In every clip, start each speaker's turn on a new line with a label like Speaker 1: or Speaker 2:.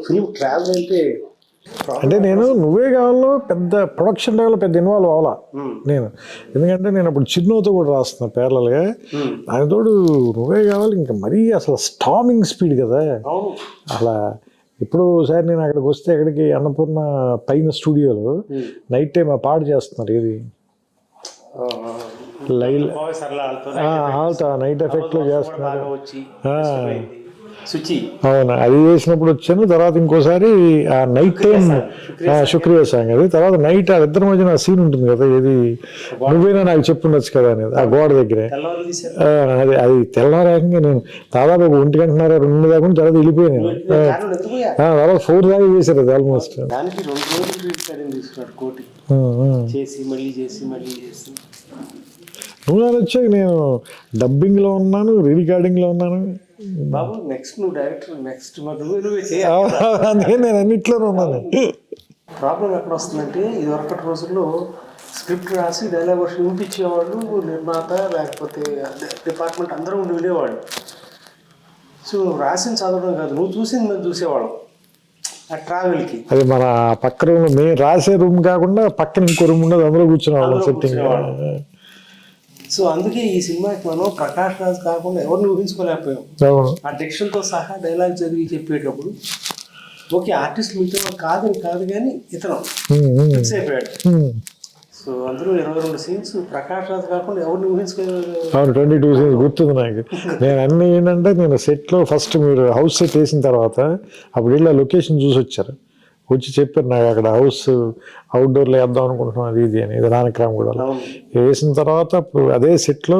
Speaker 1: Film travel
Speaker 2: అంటే నేను నువ్వే కావాలో పెద్ద ప్రొడక్షన్ లెవెల్ పెద్ద ఇన్వాల్వ్ అవ్వాలా నేను, ఎందుకంటే నేను అప్పుడు చిన్నోతో కూడా రాస్తున్నా ప్యారలల్గా. దానితోడు నువ్వే కావాలి ఇంకా మరీ అసలు స్టామింగ్ స్పీడ్ కదా అలా. ఇప్పుడు ఒకసారి నేను అక్కడికి వస్తే ఎక్కడికి అన్నపూర్ణ పైన స్టూడియోలో నైట్ టైం ఆ పాడు చేస్తున్నారు. ఇది లైవ్ నైట్ ఎఫెక్ట్ లో చేస్తున్నారు. అవును, అది చేసినప్పుడు వచ్చాను. తర్వాత ఇంకోసారి ఆ నైట్ టైం శుక్రియ సాంగ్, అది తర్వాత నైట్ ఆ ఇద్దరి మధ్యన సీన్ ఉంటుంది కదా, ఏది నువ్వేనా నాకు చెప్పుండొచ్చు కదా అనేది ఆ గోడ దగ్గరే. అది తెల్లారేకంగా నేను దాదాపు 1 గంటన్నర 2 దాకా తర్వాత వెళ్ళిపోయాను. తర్వాత 4 దాకా చేశారు అది ఆల్మోస్ట్. నువ్వు నాన్న వచ్చాక నేను డబ్బింగ్ లో ఉన్నాను, రికార్డింగ్ లో ఉన్నాను.
Speaker 1: బాబు నెక్స్ట్ నువ్వు డైరెక్టర్, నెక్స్ట్
Speaker 2: అందుకే నేను అన్నిట్లోనే ఉన్నాను.
Speaker 1: ప్రాబ్లం ఎక్కడ వస్తుందంటే, ఇది వరకటి రోజుల్లో స్క్రిప్ట్ రాసి డైలాగ్ వర్షన్ వినిపించేవాళ్ళు నిర్మాత, లేకపోతే డిపార్ట్మెంట్ అందరూ ఉండి వినేవాళ్ళు. సో రాసిన చదవడం కాదు, నువ్వు చూసింది మేము చూసేవాళ్ళం ఆ ట్రావెల్కి.
Speaker 2: అది మన పక్క రూమ్, మేము రాసే రూమ్ కాకుండా పక్కన ఇంకో రూమ్ ఉండదు, అందులో కూర్చునేవాళ్ళం సెట్టింగ్.
Speaker 1: సో అందుకే ఈ సినిమాకి మనం ప్రకాష్ రాజ్ కాకుండా ఎవరిని ఊహించుకోలేకపోయాం. ఆ డిక్షన్తో సహా డైలాగ్ చదివి చెప్పేటప్పుడు ఓకే ఆర్టిస్ట్ మీతో కాదని కాదు కానీ ఇతను ఫిక్స్ అయిపోయాడు. సో అందులో 22 సీన్స్ ప్రకాష్ రాజ్ కాకుండా ఎవరిని ఊహించుకోలేదు.
Speaker 2: 22 సీన్స్ గుర్తుంది నాకు. నేను అన్ని ఏంటంటే, నేను సెట్లో ఫస్ట్ మీరు హౌస్ సెట్ వేసిన తర్వాత అప్పుడు ఇలా లొకేషన్ చూసి వచ్చారు, వచ్చి చెప్పారు నాకు అక్కడ హౌస్ అవుట్డోర్లో వేద్దాం అనుకుంటున్నాం అది ఇది అని, ఇది నానక్రామ్ కూడా వేసిన తర్వాత అప్పుడు అదే సెట్లో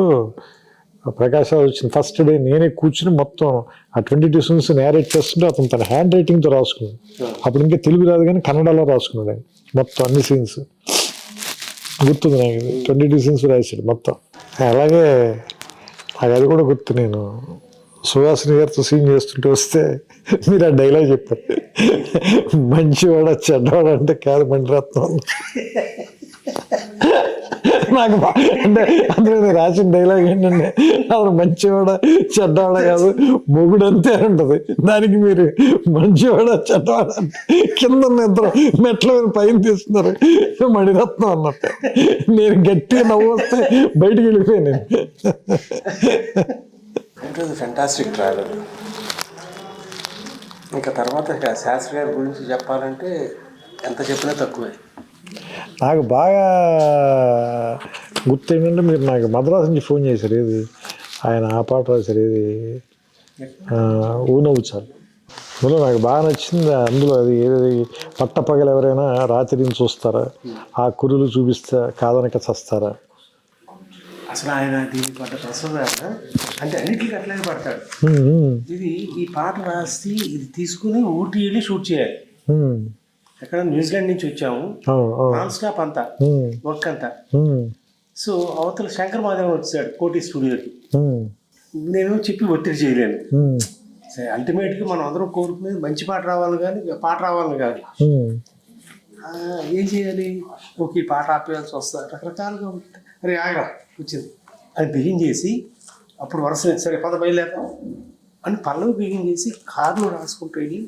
Speaker 2: ప్రకాష్ రాజ్ వచ్చిన ఫస్ట్ డే నేనే కూర్చుని మొత్తం ఆ 22 సీన్స్ నేరేట్ చేస్తుంటే అతను తన హ్యాండ్ రైటింగ్తో రాసుకున్నాడు. అప్పుడు ఇంకా తెలుగు రాదు కానీ కన్నడలో రాసుకున్నాడు ఆయన మొత్తం అన్ని సీన్స్. గుర్తుంది నాకు, 22 సీన్స్ రాశాడు మొత్తం. అలాగే నాకు అది కూడా గుర్తు. నేను సుహాసిని గారితో సీన్ చేస్తుంటే వస్తే మీరు ఆ డైలాగ్ చెప్పారు, మంచివాడ చెడ్డవాడ అంటే కాదు మణిరత్నం. నాకు అంటే అందులో నేను రాసిన డైలాగ్ ఏంటంటే, అతను మంచివాడ చెడ్డవాడ కాదు మొగుడు అంతే ఉంటుంది, దానికి మీరు మంచివాడ చెడ్డవాడ అంటే కింద ఇద్దరు మెట్ల మీద పైన తీస్తున్నారు మణిరత్నం అన్నట్టు. నేను గట్టిగా నవ్వు వస్తే బయటికి వెళ్ళిపోయాను.
Speaker 1: Fantastic travel. ఇంకా తర్వాత శాస్త్రి గారి గురించి చెప్పాలంటే ఎంత చెప్పినా తక్కువే.
Speaker 2: నాకు బాగా గుర్తు ఏంటంటే, మీరు నాకు మద్రాసు నుంచి ఫోన్ చేశారు, ఏది ఆయన ఆ పాట రాశారు, ఏది ఊనవుచారు. అందులో నాకు బాగా నచ్చింది. అందులో అది ఏది పట్టపగలు ఎవరైనా రాత్రిని చూస్తారా, ఆ కురులు చూపిస్తే కాదనక చస్తారా.
Speaker 1: అసలు ఆయన దీన్ని పడ్డ ప్రసన్న అంటే అన్నిటికీ అట్లాగే పడతాడు. ఇది ఈ పాట రాసి ఇది తీసుకుని ఊటీ వెళ్ళి షూట్ చేయాలి. ఎక్కడ న్యూజిలాండ్ నుంచి వచ్చాము, నాన్ స్టాప్ అంతా వర్క్ అంతా. సో అవతల శంకర్ మాధవన్ వచ్చాడు కోటి స్టూడియోకి. నేను చెప్పి ఒత్తిడి చేయలేను. అల్టిమేట్గా మనం అందరం కోరుకునేది మంచి పాట రావాలి కానీ పాట రావాలని కాదు. ఏం చేయాలి, ఓకే పాట ఆపేయాల్సి వస్తుంది, రకరకాలుగా ఉంటుంది. అరే ఆగా వచ్చింది అది బిగిన్ చేసి అప్పుడు వరుస సరే పద బయలుదేరతాం అని పల్లవి బిగిన్ చేసి కార్లో రాసుకుంటూ వెళ్ళి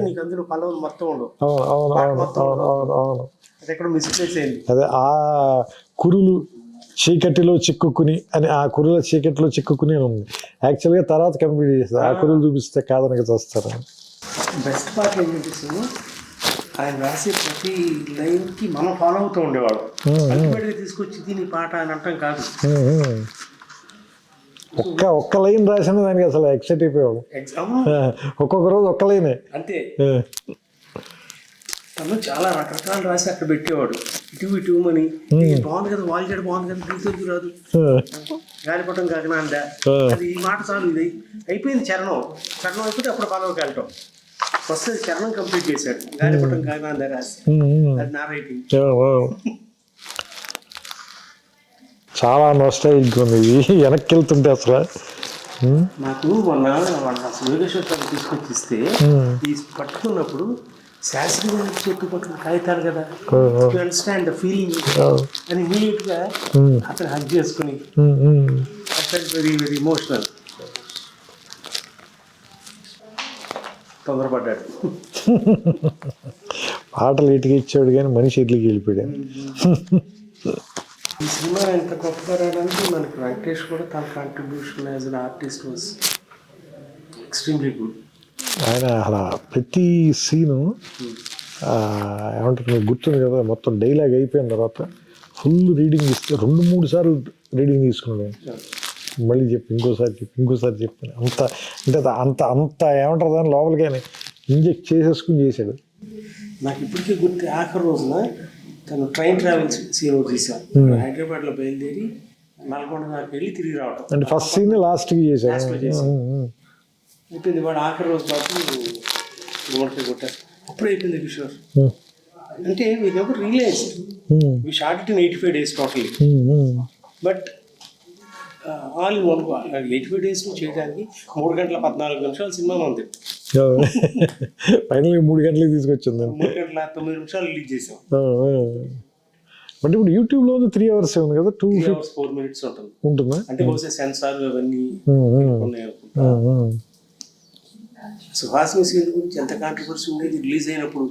Speaker 1: నీకు అందులో పల్లవులు మొత్తం ఉండవు. అది ఎక్కడ మిస్ప్లేస్ అయింది.
Speaker 2: అదే ఆ కురులు చీకటిలో చిక్కుకుని అని, ఆ కురుల చీకటిలో చిక్కుకుని ఉంది. యాక్చువల్గా తర్వాత కంప్లీట్ చేస్తారు, ఆ కురులు చూపిస్తే కాదనక చేస్తారు.
Speaker 1: బెస్ట్ పార్ట్ ఏంటంటే ఆయన రాసే ప్రతి లైన్కి మనం ఫాలో అవుతూ ఉండేవాడు. అల్టిమేట్గా తీసుకొచ్చి దీని పాట అని అంటాం కాదు.
Speaker 2: ఒక్క లైన్ రాసిన దానికి అసలు ఎక్సైట్ అయిపోయాడు. ఒక్కొక్క రోజు ఒక్క లైనే
Speaker 1: అంతే. తను చాలా రకరకాలు రాసి అక్కడ పెట్టేవాడు. ఇటు అని బాగుంది కదా, వాళ్ళు చేయడం బాగుంది కదా, తెలుగు రాదు గాలిపటం కాకినాడ అది ఈ మాట చాలు, ఇది అయిపోయింది. చరణం అయిపోతే అప్పుడు పల్లవికి వెళ్ళటం ఫస్ట్ చరణం కంప్లీట్ చేశాడు. గాలిపటం కాకినాడ రాసి అది నా రైటింగ్.
Speaker 2: చాలా నోస్టాల్జిక్ ఉంది ఇది వెనక్కి వెళ్తుంటే. అసలు
Speaker 1: నాకు మొన్న యోగేశ్వర్ తీసుకొచ్చి ఇస్తే ఈ పట్టుకున్నప్పుడు శాస్త్రి చెట్టు పట్టుకుని కాగితాలు కదా, టు అండర్స్టాండ్ ద ఫీలింగ్ అని ఇమీడియట్ గా అతను హగ్ చేసుకుని వెరీ వెరీ ఇమోషనల్. తొందరపడ్డాడు.
Speaker 2: పాటలు ఇటుకి ఇచ్చాడు కానీ మనిషి ఇట్లకి వెళ్ళిపోయాడు.
Speaker 1: ఈ సినిమా ఎంత గొప్పగా రావడానికి మనకి వెంకటేష్ కూడా తన contribution as an artist was extremely good.
Speaker 2: ఆయన అలా ప్రతి సీను ఏమంటారు మీకు గుర్తుంది కదా, మొత్తం డైలాగ్ అయిపోయిన తర్వాత ఫుల్ రీడింగ్ ఇస్తే 2-3 సార్లు రీడింగ్ తీసుకున్నాడు. మళ్ళీ ఇంకోసారి చెప్పాను అంత అంటే అంత అంత ఏమంటారు దాని లోపలికి ఆయన ఇంజెక్ట్ చేసేసుకుని చేశాడు.
Speaker 1: నాకు ఇప్పటికీ గుర్తు ఆఖరి రోజున తను ట్రైన్ ట్రావెల్స్ సీన్ తీసాను. హైదరాబాద్లో బయలుదేరి నల్గొండ దాకా వెళ్ళి తిరిగి రావటం
Speaker 2: అంటే ఫస్ట్ సీన్ లాస్ట్కి చేశాడు.
Speaker 1: అయిపోయింది. వాడు ఆఖరి రోజు పాటు గుమ్మడికాయ కొట్టారు. అప్పుడు అయిపోయింది కిషోర్. అంటే we never realize we shot it in 85 days totally. But all in one 85 days చేయడానికి 3 గంటల 14 నిమిషాలు సినిమా ఉంది.
Speaker 2: ఫైనల్గా 3 గంటలకి తీసుకొచ్చింది.
Speaker 1: 3 గంటల 9 నిమిషాలు రిలీజ్ చేసాం.
Speaker 2: అంటే ఇప్పుడు యూట్యూబ్లో 3 hours ఉంది కదా, 2
Speaker 1: hours 4 minutes ఉంటుంది.
Speaker 2: ఉంటుందా?
Speaker 1: అంటే బహుశా సెన్సార్ అవన్నీ ఉన్నాయి అనుకుంటా. సుహాసిని సీన్ గురించి ఎంత కాంట్రవర్సీ ఉండేది రిలీజ్ అయినప్పుడు.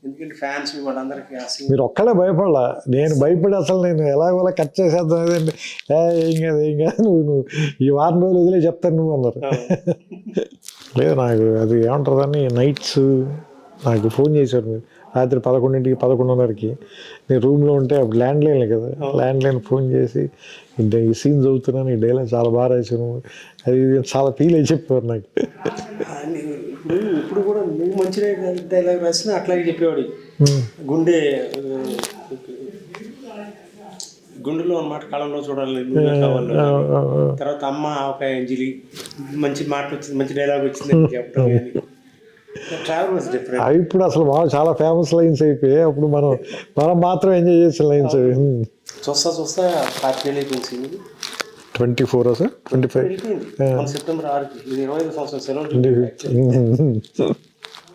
Speaker 1: ఎందుకంటే ఫ్యాన్స్ వాళ్ళందరికీ ఆ సీన్.
Speaker 2: మీరు ఒక్కలే భయపడలా, నేను భయపడి అసలు నేను ఎలాగోలా కట్ చేసేద్దాం అదండి. ఏం కాదు నువ్వు ఈ వారం రోజులు వదిలే చెప్తాను నువ్వు అన్నారు. లేదు నాకు అది ఏమంటారని నైట్స్ నాకు ఫోన్ చేశారు మీరు రాత్రి 11ంటికి 11:30కి. నేను రూమ్లో ఉంటే అప్పుడు ల్యాండ్లైన్ కదా, ల్యాండ్లైన్ ఫోన్ చేసి ఈ సీన్ చదువుతున్నాను, ఈ డైలాగ్ చాలా బాగా రాశాను, అది చాలా ఫీల్ అయ్యి చెప్పారు నాకు.
Speaker 1: ఇప్పుడు కూడా నువ్వు మంచి డైలాగ్ రాసినా అట్లాగే చెప్పేవాడు. గుండెలో అన్నమాట, కళంలో చూడాలి కావాలి. తర్వాత అమ్మ ఒక అంజలి మంచి మాట వచ్చింది, మంచి డైలాగ్ వచ్చింది చెప్పడం. Travel was different.
Speaker 2: అవి ఇప్పుడు అసలు చాలా ఫేమస్ లైన్స్ అయిపోయాయి. అప్పుడు మనం మాత్రం ఎంజాయ్ చేసిన లైన్స్ అవి.
Speaker 1: చూస్తా
Speaker 2: 24 సార్ 25
Speaker 1: సెప్టెంబర్ 6కి 25 సంవత్సరం సెలవు.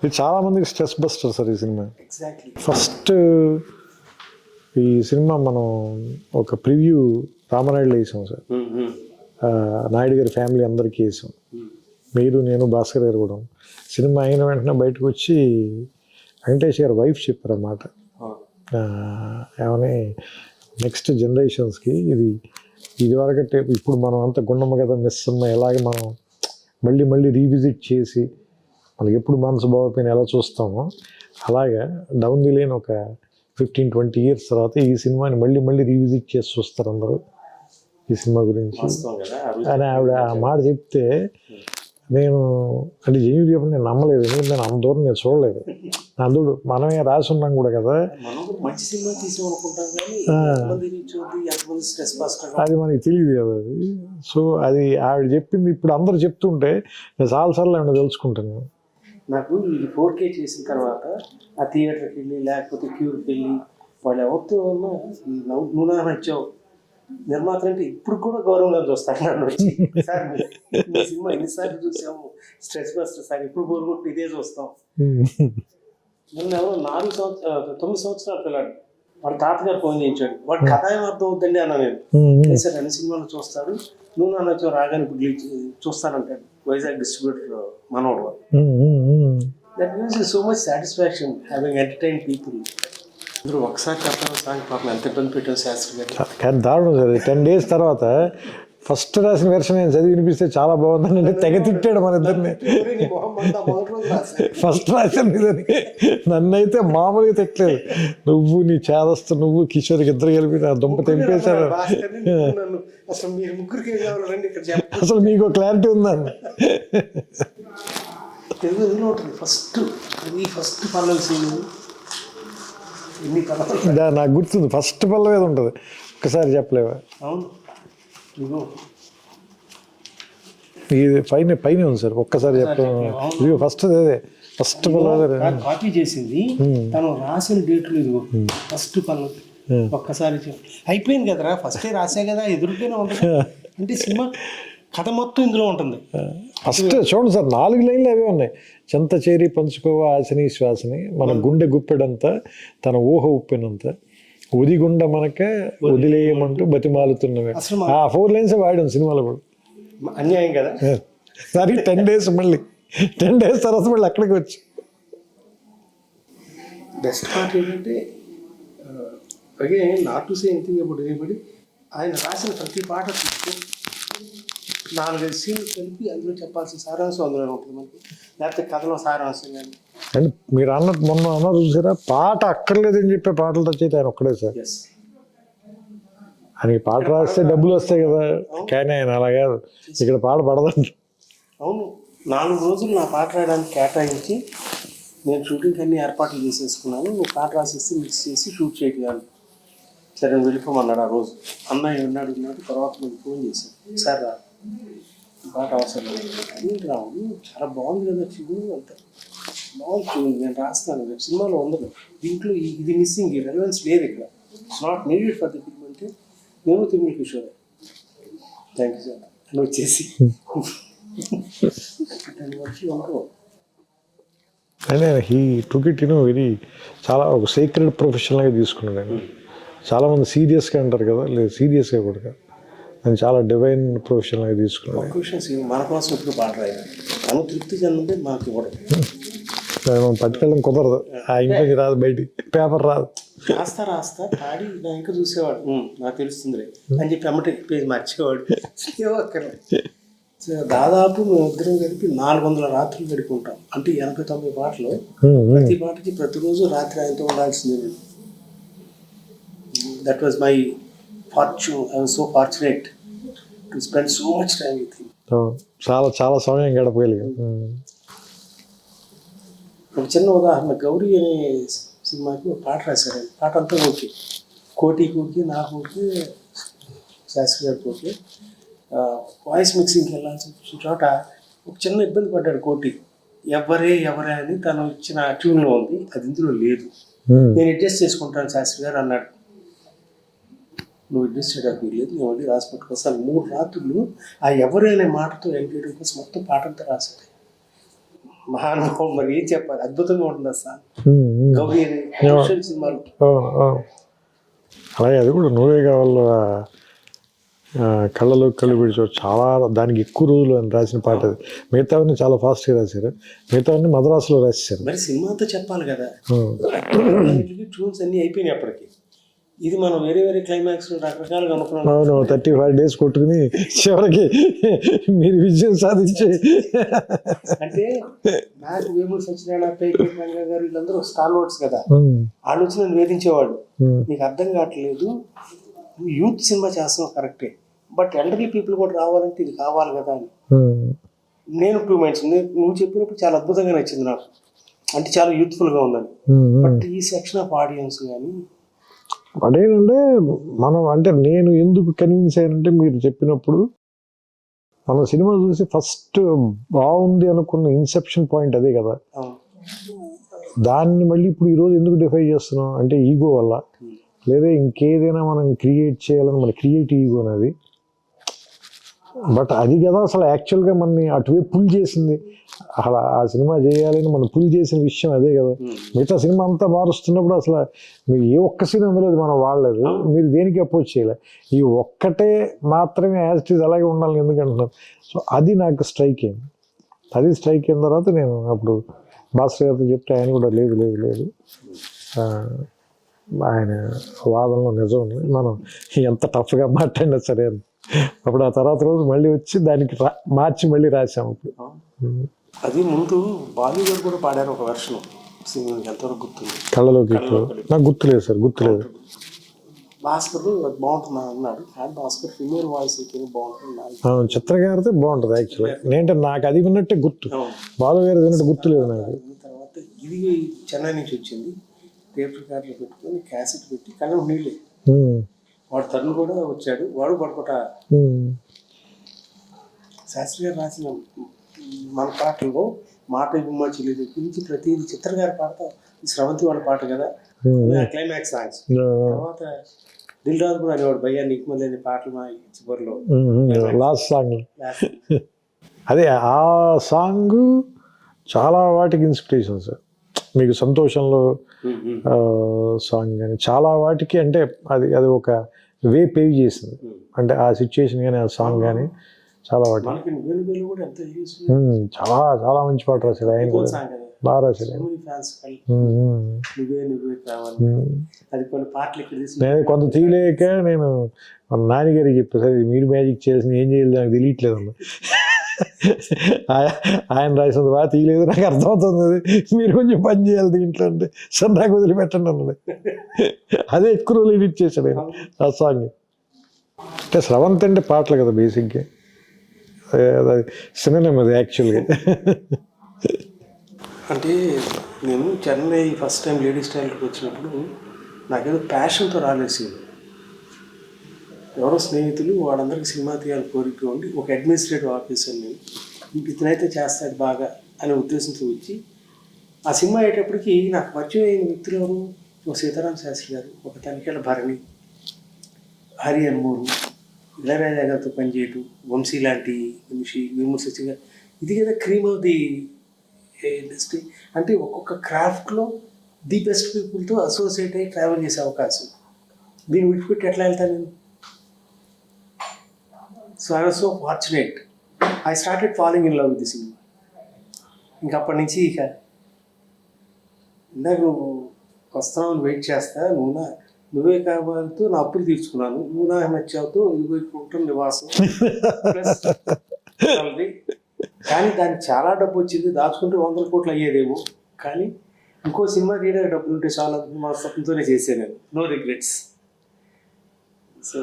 Speaker 2: ఇది చాలా మందికి స్ట్రెస్ బస్టర్ సార్ ఈ సినిమా.
Speaker 1: ఎగ్జాక్ట్లీ.
Speaker 2: ఫస్ట్ ఈ సినిమా మనం ఒక ప్రివ్యూ రామనాయుడులో వేసాం సార్. నాయుడు గారి ఫ్యామిలీ అందరికీ వేసాం. మీరు, నేను, భాస్కర్ గారు కూడా. సినిమా అయిన వెంటనే బయటకు వచ్చి వెంకటేష్ గారు వైఫ్ చెప్పారు అన్నమాట, ఏమని నెక్స్ట్ జనరేషన్స్కి ఇది వరకంటే ఇప్పుడు మనం అంత గుండమ్మ కదా మిస్ అన్న ఎలాగే మనం మళ్ళీ రీవిజిట్ చేసి మనకి ఎప్పుడు మనసు బాగోపోయిన ఎలా చూస్తామో అలాగా డౌన్ ది లైన్ ఒక 15-20 years తర్వాత ఈ సినిమాని మళ్ళీ రీవిజిట్ చేసి చూస్తారు అందరూ ఈ సినిమా గురించి అని ఆవిడ ఆ మాట చెప్తే నేను అంటే జెన్యూన్ చెప్పండి నేను నమ్మలేదు. ఎందుకంటే నేను అంత దూరం నేను చూడలేదు. అందుడు మనమే రాసి ఉన్నాం కూడా కదా, అది మనకి తెలియదు కదా అది. సో అది ఆవిడ చెప్పింది ఇప్పుడు అందరు చెప్తుంటే నేను చాలాసార్లు ఆవిడ తెలుసుకుంటాను.
Speaker 1: నాకు ఇది 4K చేసిన తర్వాత ఆ థియేటర్కి వెళ్ళి లేకపోతే క్యూర్కి వెళ్ళి వాళ్ళు ఎవరితో ఉన్నా నువ్వు నచ్చావు నిర్మాత అంటే ఇప్పుడు కూడా గౌరవంగా చూస్తాను. నన్ను వచ్చి సార్ మీ సినిమా ఎన్నిసార్లు చూసాము, స్ట్రెస్ బస్టర్ సార్, ఇప్పుడు కోరుకుంటూ ఇదే చూస్తాం. నన్ను ఎవరో 9 సంవత్సరాల పిల్లాడు వాడు తాతగారు ఫోన్ చేయించాడు. వాడు కథ ఏం అర్థం అవుతుందండి అన్న. నేను సార్ అన్ని సినిమాలు చూస్తారు, నువ్వు నాన్న వచ్చావు రాగానే ఇప్పుడు చూస్తానంటాడు. వైజాగ్ డిస్ట్రిబ్యూటర్ మనోడు. That gives so much satisfaction having entertain people. అందరూ ఒకసారి చెప్పడం సాంగ్ పాపం ఎంత ఇబ్బంది పెట్టాం శాస్త్రి గారు.
Speaker 2: కానీ దారుణం సార్ 10 days తర్వాత ఫస్ట్ రాసిన వెర్షన్ నేను చదివి వినిపిస్తే చాలా బాగుందని అంటే తెగ తిట్టాడు మన ఇద్దరిని. ఫస్ట్ రాసిన నన్నైతే మామూలుగా తిట్టలేదు. నువ్వు నీ చేదస్తు నువ్వు కిషోర్కి ఇద్దరు కలిపి నా దుంప తెంపేశారు. అసలు మీకు క్లారిటీ ఉందన్న
Speaker 1: తెలుగులో ఫస్ట్ పల్లవి సీన్
Speaker 2: నాకు గుర్తుంది. ఫస్ట్ పల్లవి ఏది ఉంటుంది ఒక్కసారి చెప్పలేవా?
Speaker 1: అవును
Speaker 2: ఇది పైన ఉంది సార్, ఒక్కసారి చెప్పలేము. ఇది ఫస్ట్ అదే ఫస్ట్ పల్లవి
Speaker 1: కాపీ చేసింది తను రాసిన డేట్లు. ఇదిగో ఫస్ట్ పల్లవి ఒక్కసారి అయిపోయింది కదరా, ఫస్టే రాసే కదా, ఎదురుగానే ఉంటుంది. అంటే సినిమా కథ మొత్తం ఇందులో ఉంటుంది.
Speaker 2: ఫస్ట్ చూడండి సార్ 4 లైన్లు అవే ఉన్నాయి. చెంత చేరి పంచుకోవా ఆశని శ్వాసని, మన గుండె గుప్పెడంతా తన ఊహ ఉప్పినంత, ఉదిగుండ మనక వదిలేయమంటూ బతిమాలుతున్నవే. ఆ 4 lines వాడాం సినిమాలో కూడా.
Speaker 1: అన్యాయం కదా.
Speaker 2: సరే 10 days మళ్ళీ 10 days తర్వాత మళ్ళీ అక్కడికి వచ్చి
Speaker 1: బెస్ట్ పార్ట్ ఏంటంటే again not to say anything about anybody, ఆయన రాసిన ప్రతి పాట తీసుకొని 4-5 సీన్లు కలిపి అందులో చెప్పాల్సిన సారాంశం అందులో ఉంటుంది మనకి, లేకపోతే కథలో సారాంశం కానీ.
Speaker 2: అండ్ మీరు అన్నట్టు మొన్న అన్నారు చూసారా, పాట అక్కర్లేదని చెప్పే పాటలు రచయిత ఆయన ఒక్కడే సార్.
Speaker 1: ఎస్,
Speaker 2: ఆయనకి పాట రాస్తే డబ్బులు వస్తాయి కదా, కానీ ఆయన అలా కాదు, ఇక్కడ పాట పడదండి.
Speaker 1: అవును, 4 రోజులు నా పాట రాయడానికి కేటాయించి నేను షూటింగ్కి అన్ని ఏర్పాట్లు చేసేసుకున్నాను, నువ్వు పాట రాసేసి మిక్స్ చేసి షూట్ చేయగలను. సరే నువ్వు వెళ్ళిపోమన్నాడు ఆ రోజు. అన్నయ్య ఉన్నాడు, తర్వాత నేను ఫోన్ చేశాను, సార్ రా పాట అవసరం లేదు రావు, చాలా బాగుంది కదా చూడు, అంత బాగుంది చూడు, నేను రాస్తాను, రేపు సినిమాలో ఉండదు, దీంట్లో ఇది మిస్సింగ్, ఈ రెలవెన్స్ లేదు ఇక్కడ, it's not needed for the film అంటే నేను Tirumala Kishore, thank you sir అని వచ్చేసి
Speaker 2: అంటే హీ టుక్ ఇట్ వెరీ చాలా ఒక సీక్రెట్ ప్రొఫెషనల్గా తీసుకున్నాడు ఆయన. చాలామంది సీరియస్గా అంటారు కదా, లేదు సీరియస్గా కూడా కాదు, నేను చాలా డివైన్ ప్రొఫెషనల్గా తీసుకున్నాను.
Speaker 1: ఒక విషయం, మన కోసం ఎప్పుడు పాట రాయాలి, తను తృప్తి చెందితే మనకి ఇవ్వడం,
Speaker 2: మనం పట్టుకెళ్ళడం కుదరదు, ఆ ఇంటికి రాదు, బయటికి పేపర్ రాదు,
Speaker 1: రాస్తా పాడి నా ఇంకా చూసేవాడు, నాకు తెలుస్తుందిలే అని చెప్పి అమ్మటి పేజ్ మర్చేవాడు. దాదాపు మేము ఇద్దరం కలిపి 400 రాత్రులు గడుపుకుంటాం, అంటే 89 పాటలు, ప్రతి పాటకి ప్రతిరోజు రాత్రి ఆయనతో ఉండాల్సిందే నేను. That was my fortune, I was so fortunate to spend so much time with him.
Speaker 2: చాలా చాలా సమయం గడపగలిగాం.
Speaker 1: ఒక చిన్న ఉదాహరణ, గౌరీ అనే సినిమాకి ఒక పాట రాశారు ఆయన, పాట అంతా ఓకే, కోటికి ఓకే, నాకు ఓకే, శాస్త్రి గారికి ఓకే. వాయిస్ మిక్సింగ్కి వెళ్ళాల్సిన చోట ఒక చిన్న ఇబ్బంది పడ్డాడు కోటి, ఎవరే అని తను ఇచ్చిన ట్యూన్లో ఉంది, అది ఇందులో లేదు, నేను అడ్జస్ట్ చేసుకుంటాను శాస్త్రి గారు అన్నాడు. నువ్వు అడ్జస్ట్ చేయడానికి లేదు, నేను మళ్ళీ రాసి పట్టుకొస్తాను. 3 రాత్రులు ఆ ఎవరే అనే మాటతో ఎంగేయడం కోసం మొత్తం పాటంతా రాశాడు. మహానుభావం, మరి ఏం చెప్పాలి, అద్భుతంగా ఉంటుంది సార్ గౌరీ అనే సినిమాలో.
Speaker 2: అలాగే అది కూడా నువ్వే కావాలి, కళ్ళలో కళ్ళు పిడిచో, చాలా దానికి ఎక్కువ రోజులు అని రాసిన పాట అది. మిగతావన్నీ చాలా ఫాస్ట్గా రాశారు, మిగతావన్నీ మద్రాసులో రాసేసారు.
Speaker 1: మరి సినిమాతో చెప్పాలి కదా, ట్యూన్స్ అన్నీ అయిపోయినాయి అప్పటికి. ఇది మనం వేరే క్లైమాక్స్ రకరకాలుగా అనుకున్నాం.
Speaker 2: అవును, 35 days కొట్టుకుని చివరికి మీరు విజయం సాధించి,
Speaker 1: అంటే నాకు వేమూరి సత్యనారాయణ, పైకి రంగా గారు వీళ్ళందరూ స్టార్ వర్డ్స్ కదా, వాళ్ళు వచ్చి నన్ను వేధించేవాడు, నీకు అర్థం కావట్లేదు, నువ్వు యూత్ సినిమా చేస్తున్నావు కరెక్టే, బట్ ఎల్డర్లీ పీపుల్ కూడా రావాలంటే ఇది కావాలి కదా అని. నేను 2 minds, నువ్వు చెప్పినప్పుడు చాలా అద్భుతంగా నచ్చింది నాకు, అంటే చాలా యూత్ఫుల్గా ఉందని. బట్ ఈ సెక్షన్ ఆఫ్ ఆడియన్స్ కానీ
Speaker 2: అదేనంటే మనం, అంటే నేను ఎందుకు కన్విన్స్ అయ్యానంటే మీరు చెప్పినప్పుడు మనం సినిమా చూసి ఫస్ట్ బాగుంది అనుకున్న ఇన్సెప్షన్ పాయింట్ అదే కదా, దాన్ని మళ్ళీ ఇప్పుడు ఈరోజు ఎందుకు డిఫై చేస్తున్నాం అంటే ఈగో వల్ల, లేదా ఇంకేదైనా మనం క్రియేట్ చేయాలని మన క్రియేటివ్ ఈగో అనేది. బట్ అది కదా అసలు యాక్చువల్గా మనని అటువైపు పుల్ చేసింది, అసలు ఆ సినిమా చేయాలని మనం పుల్ చేసిన విషయం అదే కదా. మిగతా సినిమా అంతా మారుస్తున్నప్పుడు అసలు మీరు ఏ ఒక్క సీన్ అందులో మనం వాడలేదు, మీరు దేనికి అప్రోచ్ చేయలేదు, ఈ ఒక్కటే మాత్రమే యాజ్ ఇట్ ఈజ్ అలాగే ఉండాలని ఎందుకంటున్నారు. సో అది నాకు స్ట్రైక్ అయింది. అది స్ట్రైక్ అయిన తర్వాత నేను అప్పుడు భాస్కర్ గారితో చెప్తే ఆయన కూడా లేదు ఆయన వాదనలో నిజం ఉంది, మనం ఎంత టఫ్గా మాట్లాడినా సరే అని. అప్పుడు ఆ తర్వాత రోజు మళ్ళీ వచ్చి దానికి మార్చి మళ్ళీ రాసాము. అప్పుడు
Speaker 1: అది ముందు బాలు గారు కూడా పాడారు ఒక వెర్షన్, ఎంతవరకు గుర్తుంది,
Speaker 2: కళ్ళలోకి నాకు గుర్తులేదు సార్, గుర్తులేదు.
Speaker 1: భాస్కర్ బాగుంటుంది అన్నాడు, భాస్కర్ ఫీమేల్ వాయిస్ అయితే బాగుంటుంది,
Speaker 2: చిత్ర గారితో బాగుంటుంది యాక్చువల్గా. నేనంటే నాకు అది విన్నట్టే గుర్తు, బాలు గారి విన్నట్టు గుర్తులేదు నాకు.
Speaker 1: తర్వాత ఇది చెన్నై నుంచి వచ్చింది, టేప్ రికార్డులో పెట్టుకొని క్యాసెట్ పెట్టి కళ్ళం నీళ్ళే, వాడు తను కూడా వచ్చాడు, వాడు పడుకోట శాస్త్రి గారు రాసిన మన పాటల్లో మాట బొమ్మ చెల్లి నుంచి ప్రతిదీ చిత్ర గారి పాట, స్రవంతి వాళ్ళ పాట కదా క్లైమాక్స్ సాంగ్స్. తర్వాత దిల్ రాజు కూడా అనేవాడు, భయ్యా నీకు మళ్ళీ అనే పాటలు మా చివరిలో
Speaker 2: లాస్ట్ సాంగ్. అదే ఆ సాంగ్ చాలా వాటికి ఇన్స్పిరేషన్ సార్. మీకు సంతోషంలో సాంగ్ కానీ చాలా వాటికి, అంటే అది ఒక వే పేవ్ చేసింది, అంటే ఆ సిచ్యుయేషన్ కానీ ఆ సాంగ్ కానీ చాలా వాటి
Speaker 1: మనకి నువ్వేలు కూడా ఎంత యూస్
Speaker 2: చాలా చాలా మంచి పాట రాశాడు ఆయన కూడా బాగా రాశాడు ఆయన.
Speaker 1: ఫ్యాన్స్
Speaker 2: ఉమ్.
Speaker 1: నువ్వే కావాలి అది కొన్ని పాటలు ఇక్కడ
Speaker 2: నేను కొంత తీయలేక నేను మన నాన్నగారికి చెప్పాను, సరే మీరు మ్యాజిక్ చేసిన ఏం చేయాలి నాకు తెలియట్లేదు అన్న. ఆయన రాసినంత బాగా తీయలేదు, నాకు అర్థమవుతుంది అది. మీరు కొంచెం పని చేయాలి దీంట్లో అంటే, సార్ నాకు వదిలిపెట్టండి అన్నది. అదే ఎక్కువ రోజులు ఎడిట్ చేశాడు ఆయన ఆ సాంగ్. అంటే స్రవంత్ అంటే పాటలు కదా బేసిక్గా, అది సినిమా అది యాక్చువల్గా.
Speaker 1: అంటే నేను చెన్నై ఫస్ట్ టైం లేడీస్ స్టైల్కి వచ్చినప్పుడు నాకేదో ప్యాషన్తో రాలేసి ఎవరో స్నేహితులు వాళ్ళందరికీ సినిమా తీయాలని కోరిక ఉండి ఒక అడ్మినిస్ట్రేటివ్ ఆఫీసర్ నేను ఇతనైతే చేస్తాడు బాగా అనే ఉద్దేశంతో వచ్చి ఆ సినిమా అయ్యేటప్పటికి నాకు పరిచయం అయిన వ్యక్తులు ఎవరు, ఒక సీతారాం శాస్త్రి గారు, ఒక తనిఖీల భరణి, హరి అన్మూరు, ఇళయరాజా గారితో పనిచేయటం, వంశీ లాంటి విమర్శించగా ఇది కదా క్రీమ్ ఆఫ్ ది ఇండస్ట్రీ. అంటే ఒక్కొక్క క్రాఫ్ట్లో ది బెస్ట్ పీపుల్తో అసోసియేట్ అయ్యి ట్రావెల్ చేసే అవకాశం. దీన్ని విడిచిపెట్టి ఎట్లా వెళ్తాను నేను? So I was so fortunate. I started following in love with the cinema. ఇంక అప్పటి నుంచి ఇక ఇందాక నువ్వు వస్తావు వెయిట్ చేస్తా, నువ్వే కావాలతో నా అప్పులు తీర్చుకున్నాను, నువ్వు నా నచ్చావుతో ఇదిగోకుంటాం నివాసం ప్లస్ కానీ దానికి చాలా డబ్బు వచ్చింది, దాచుకుంటే 100 కోట్లు అయ్యేదేమో. కానీ ఇంకో సినిమా తీయడానికి డబ్బులు ఉంటే చాలా మా స్వప్నంతోనే చేశాను నేను. No regrets. సో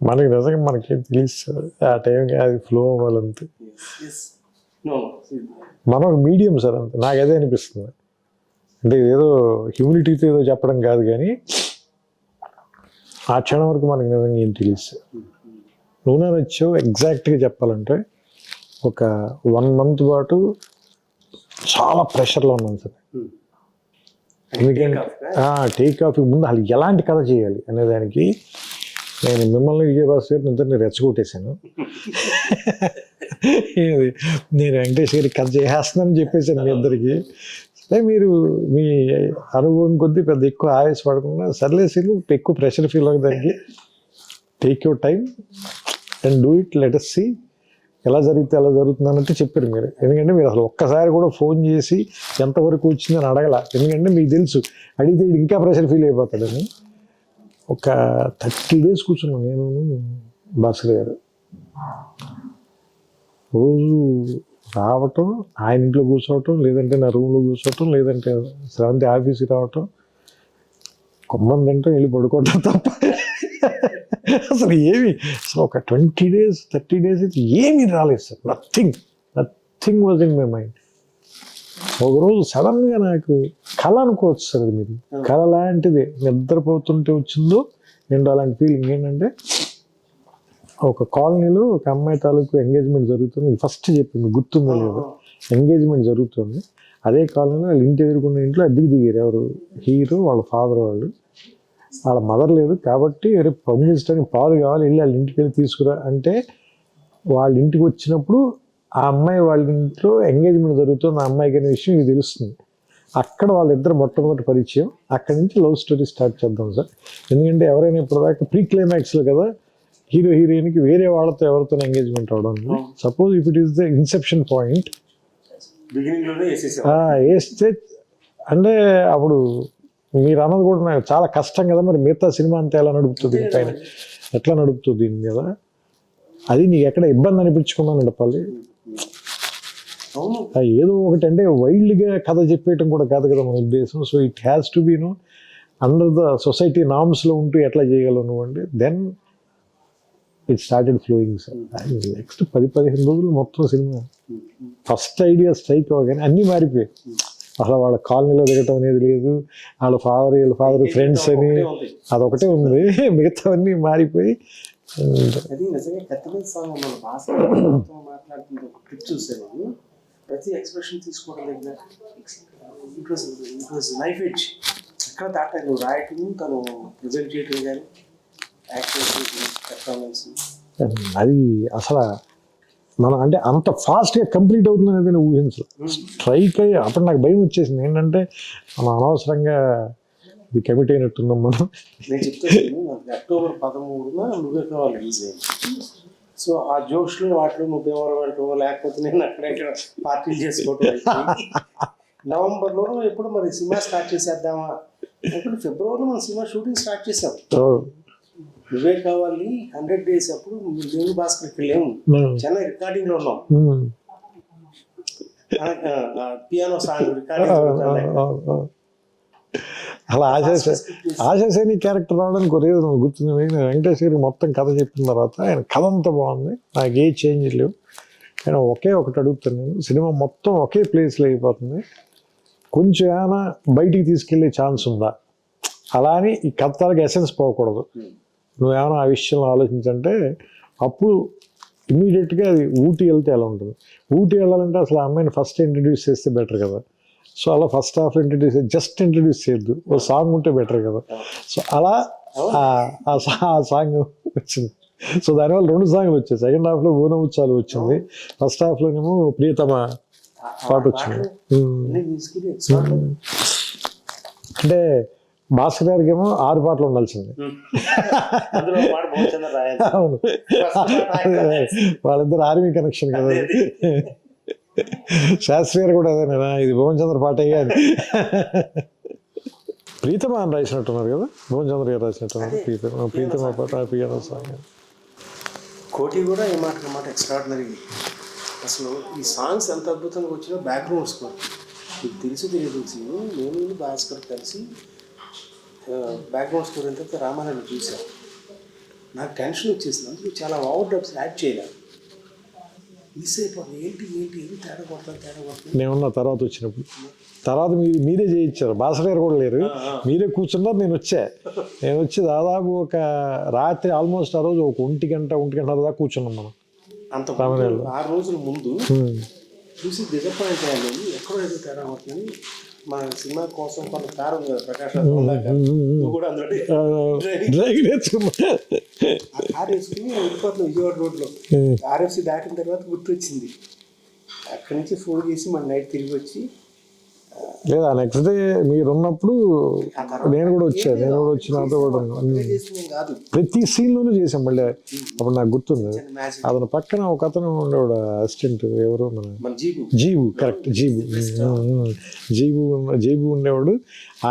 Speaker 2: మనకి నిజంగా మనకేం తెలుసు ఆ టైంకి అది ఫ్లో అవ్వాలంతే. మనం ఒక మీడియం సార్ అంతే, నాకు అదే అనిపిస్తుంది. అంటే ఏదో హ్యూమిలిటీతో ఏదో చెప్పడం కాదు, కానీ ఆ క్షణం వరకు మనకి నిజంగా ఏం తెలుసు. నువ్వు నచ్చావు ఎగ్జాక్ట్గా చెప్పాలంటే ఒక 1 మంత్ పాటు చాలా ప్రెషర్లో ఉన్నాను సార్. ఎందుకంటే టేక్ ఆఫ్ ముందు అసలు ఎలాంటి కథ చేయాలి అనే దానికి నేను మిమ్మల్ని విజయభాస్కర్ గారిని ఇద్దరిని రెచ్చగొట్టేశాను. నేను వెంకటేష్ గారికి కథ చేసేస్తున్నానని చెప్పేసాను మీ ఇద్దరికి. మీరు మీ అనుభవం కొద్దీ పెద్ద ఎక్కువ ఆవేశపడకుండా సర్లేసి ఎక్కువ ప్రెషర్ ఫీల్ అవ్వడానికి take your time and do it, let us see ఎలా జరుగుతుంది అన్నట్టు చెప్పారు మీరు. ఎందుకంటే మీరు అసలు ఒక్కసారి కూడా ఫోన్ చేసి ఎంతవరకు వచ్చిందని అడగల. ఎందుకంటే మీకు తెలుసు అడిగితే ఇంకా ప్రెషర్ ఫీల్ అయిపోతాడని. ఒక 30 days కూర్చున్నాను నేను భాస్కర్ గారు. రోజు రావటం, ఆయన ఇంట్లో కూర్చోవటం, లేదంటే నా రూమ్లో కూర్చోవటం, లేదంటే శ్రవంతి ఆఫీస్కి రావటం, కొమ్మం తింటాం, వెళ్ళి పడుకోవటం తప్ప అసలు అసలు ఒక 20 days 30 days అయితే ఏమీ రాలేదు sir. Nothing was in my mind. ఒకరోజు సడన్గా నాకు కళ అనుకోవచ్చు సార్, అది మీరు కళ లాంటిది నిద్రపోతుంటే వచ్చిందో నేను అలాంటి ఫీలింగ్. ఏంటంటే ఒక కాలనీలో ఒక అమ్మాయి తాలూకు ఎంగేజ్మెంట్ జరుగుతుంది. ఫస్ట్ చెప్పింది గుర్తుందో లేదో, ఎంగేజ్మెంట్ జరుగుతుంది. అదే కాలనీలో వాళ్ళ ఇంటి ఎదుర్కొన్న ఇంట్లో అద్దెకి దిగారు. ఎవరు హీరో, వాళ్ళ ఫాదర్, వాళ్ళ మదర్ లేదు కాబట్టి రేపు పంపించడానికి పాలు కావాలి, వెళ్ళి వాళ్ళ ఇంటికి వెళ్ళి తీసుకురా అంటే వాళ్ళ ఇంటికి వచ్చినప్పుడు ఆ అమ్మాయి వాళ్ళ ఇంట్లో ఎంగేజ్మెంట్ జరుగుతుంది, ఆ అమ్మాయికి అనే విషయం ఇది తెలుస్తుంది. అక్కడ వాళ్ళిద్దరు మొట్టమొదటి పరిచయం. అక్కడి నుంచి లవ్ స్టోరీ స్టార్ట్ చేద్దాం సార్. ఎందుకంటే ఎవరైనా ఇప్పటిదాకా ప్రీ క్లైమాక్స్లో కదా హీరో హీరోయిన్కి వేరే వాళ్ళతో ఎవరితో ఎంగేజ్మెంట్ అవడం. Suppose if it is the Inception point వేస్తే అంటే అప్పుడు మీరు అన్నది కూడా నాకు చాలా కష్టం కదా, మరి మిగతా సినిమా అంతా ఎలా నడుపుతుంది, పైన ఎట్లా నడుపుతుంది దీని మీద, అది నీకు ఎక్కడ ఇబ్బంది అనిపించుకున్నాను చెప్పాలి. ఏదో ఒకటి అంటే వైల్డ్గా కథ చెప్పేయటం కూడా కాదు కదా మన ఉద్దేశం. So it has to be under the society నార్మ్స్లో ఉంటూ ఎట్లా చేయగలవు నువ్వు అంటే then it started flowing sir. Next 10-15 రోజులు మొత్తం సినిమా ఫస్ట్ ఐడియా స్ట్రైక్ అవ్వగానే అన్నీ మారిపోయాయి. అసలు వాళ్ళ కాలనీలో దిగటం అనేది లేదు, వీళ్ళ ఫాదర్ ఫ్రెండ్స్ అని అదొకటే ఉంది, మిగతావన్నీ మారిపోయి.
Speaker 1: అది నిజంగా కత్తిమీద సాంగ్ మన భాష మాట్లాడుతున్న ఒక క్లిప్ చూసాను. ప్రతి ఎక్స్ప్రెషన్ తీసుకోవడం దగ్గర ఇట్ వాజ్ నైఫ్ ఎడ్జ్. ఎక్కడ దాటారు నువ్వు రాయటం, తను ప్రజెంట్ చేయటం కానీ పెర్ఫార్మెన్స్.
Speaker 2: అది అసలు మనం అంటే అంత ఫాస్ట్గా కంప్లీట్ అవుతుంది అనేది నేను ఊహించలేదు. స్ట్రైక్ అయ్యి అప్పుడు నాకు భయం వచ్చేసింది. ఏంటంటే మనం అనవసరంగా ఇది కమిట్ అయినట్టున్నాం మనం.
Speaker 1: నేను చెప్తాను, October 13న నువ్వే కావాలి రిలీజ్ అయింది. సో ఆ జోష్లో వాటిలో నువ్వు భీమవరం వెళ్ళటం లేకపోతే నేను అక్కడెక్కడ పార్టీలు చేసుకోవటం అయిపోయి నవంబర్లో ఎప్పుడు మరి సినిమా స్టార్ట్ చేసేద్దామా అనుకుంటే ఫిబ్రవరిలో మనం సినిమా షూటింగ్ స్టార్ట్ చేసాం. నువ్వే కావాలి 100 days అప్పుడు దేవి భాస్కర్కి లేము, చెన్నై రికార్డింగ్ లో ఉన్నాం. Piano song recording.
Speaker 2: అలా ఆశాసేని క్యారెక్టర్ రావడానికి ఒక రీజన్ గుర్తుంది. వెంకటేష్ గారికి మొత్తం కథ చెప్పిన తర్వాత ఆయన కథ అంతా బాగుంది, నాకు ఏ చేంజ్ లేవు. నేను ఒకటి అడుగుతాను, నేను సినిమా మొత్తం ఒకే ప్లేస్లో అయిపోతుంది, కొంచెం ఏమైనా బయటికి తీసుకెళ్ళే ఛాన్స్ ఉందా? అలా అని ఈ కథలకు ఎసెన్స్ పోకూడదు. నువ్వేమైనా ఆ విషయంలో ఆలోచించంటే అప్పుడు ఇమీడియట్గా అది ఊటీ వెళ్తే ఎలా ఉంటుంది. ఊటీ వెళ్ళాలంటే అసలు ఆ అమ్మాయిని ఫస్ట్ ఇంట్రడ్యూస్ చేస్తే బెటర్ కదా. సో అలా ఫస్ట్ హాఫ్ జస్ట్ ఇంట్రడ్యూస్ చేయొద్దు, ఓ సాంగ్ ఉంటే బెటర్ కదా. సో అలా ఆ సాంగ్ వచ్చింది. సో దానివల్ల 2 సాంగ్లు వచ్చాయి. సెకండ్ హాఫ్లో బోనం ఉత్సవాలు వచ్చింది, ఫస్ట్ హాఫ్లోనేమో ప్రియతమ పాట వచ్చింది. అంటే భాస్కర్ గారికి ఏమో 6 పాటలు ఉండాల్సింది. అవును, వాళ్ళిద్దరు ఆర్మీ కనెక్షన్ కదా. శాస్త్రి గారు కూడా అదేనా, ఇది భువన్ చంద్ర పాట అని. ప్రీతమ అని రాసినట్టున్నారు కదా, భువన్ చంద్ర గారు రాసినట్టున్నారు ప్రీతమ పాట, పియానో సాంగ్.
Speaker 1: కోటి కూడా ఏ మాట ఎక్స్ట్రాడినరీ. అసలు ఈ సాంగ్స్ ఎంత అద్భుతంగా వచ్చినా బ్యాక్గ్రౌండ్ స్కోర్ మీకు తెలియదు. నేను భాస్కర్ కలిసి బ్యాక్గ్రౌండ్ స్కోర్ ఎంత రామాయణం చూసాను, నాకు టెన్షన్ వచ్చేసింది. అందుకు చాలా ఓవర్ డబ్స్ యాడ్ చేయలేదు, మిస్ అయిపోయింది. ఏంటి తేడా కొడుతుంది.
Speaker 2: నేనున్న తర్వాత వచ్చినప్పుడు తర్వాత మీరే చేయించారు, భాస్కర్ గారు కూడా లేరు, మీరే కూర్చున్నారు. నేను వచ్చి దాదాపు ఒక రాత్రి ఆల్మోస్ట్ ఆ రోజు ఒక 1 గంట దాకా కూర్చున్నాం మనం.
Speaker 1: అంత 6 రోజుల ముందు చూసి డిసప్పాయింట్ అయ్యాను. ఎక్కడో ఏదో తేడా అవుతుంది. మా సినిమా కోసం కొంత కారు ఉంది కదా, ప్రకాష్ నువ్వు కూడా అందులో కారు వేసుకుని వెళ్ళిపోతున్నావు విజయవాడ రోడ్లో. ఆర్ఎఫ్సి దాటిన తర్వాత గుర్తొచ్చింది. అక్కడి నుంచి ఫోన్ చేసి మన నైట్ తిరిగి వచ్చి
Speaker 2: లేదా నెక్స్ట్ డే మీరు ఉన్నప్పుడు నేను కూడా వచ్చి నాతో కూడా
Speaker 1: కాదు,
Speaker 2: ప్రతి సీన్లోనూ చేసాం. మళ్ళీ అప్పుడు నాకు గుర్తుంది, అతను పక్కన ఒక అతను ఉండేవాడు అసిస్టెంట్, ఎవరు మన జీబు, కరెక్ట్, జీబు ఉండేవాడు.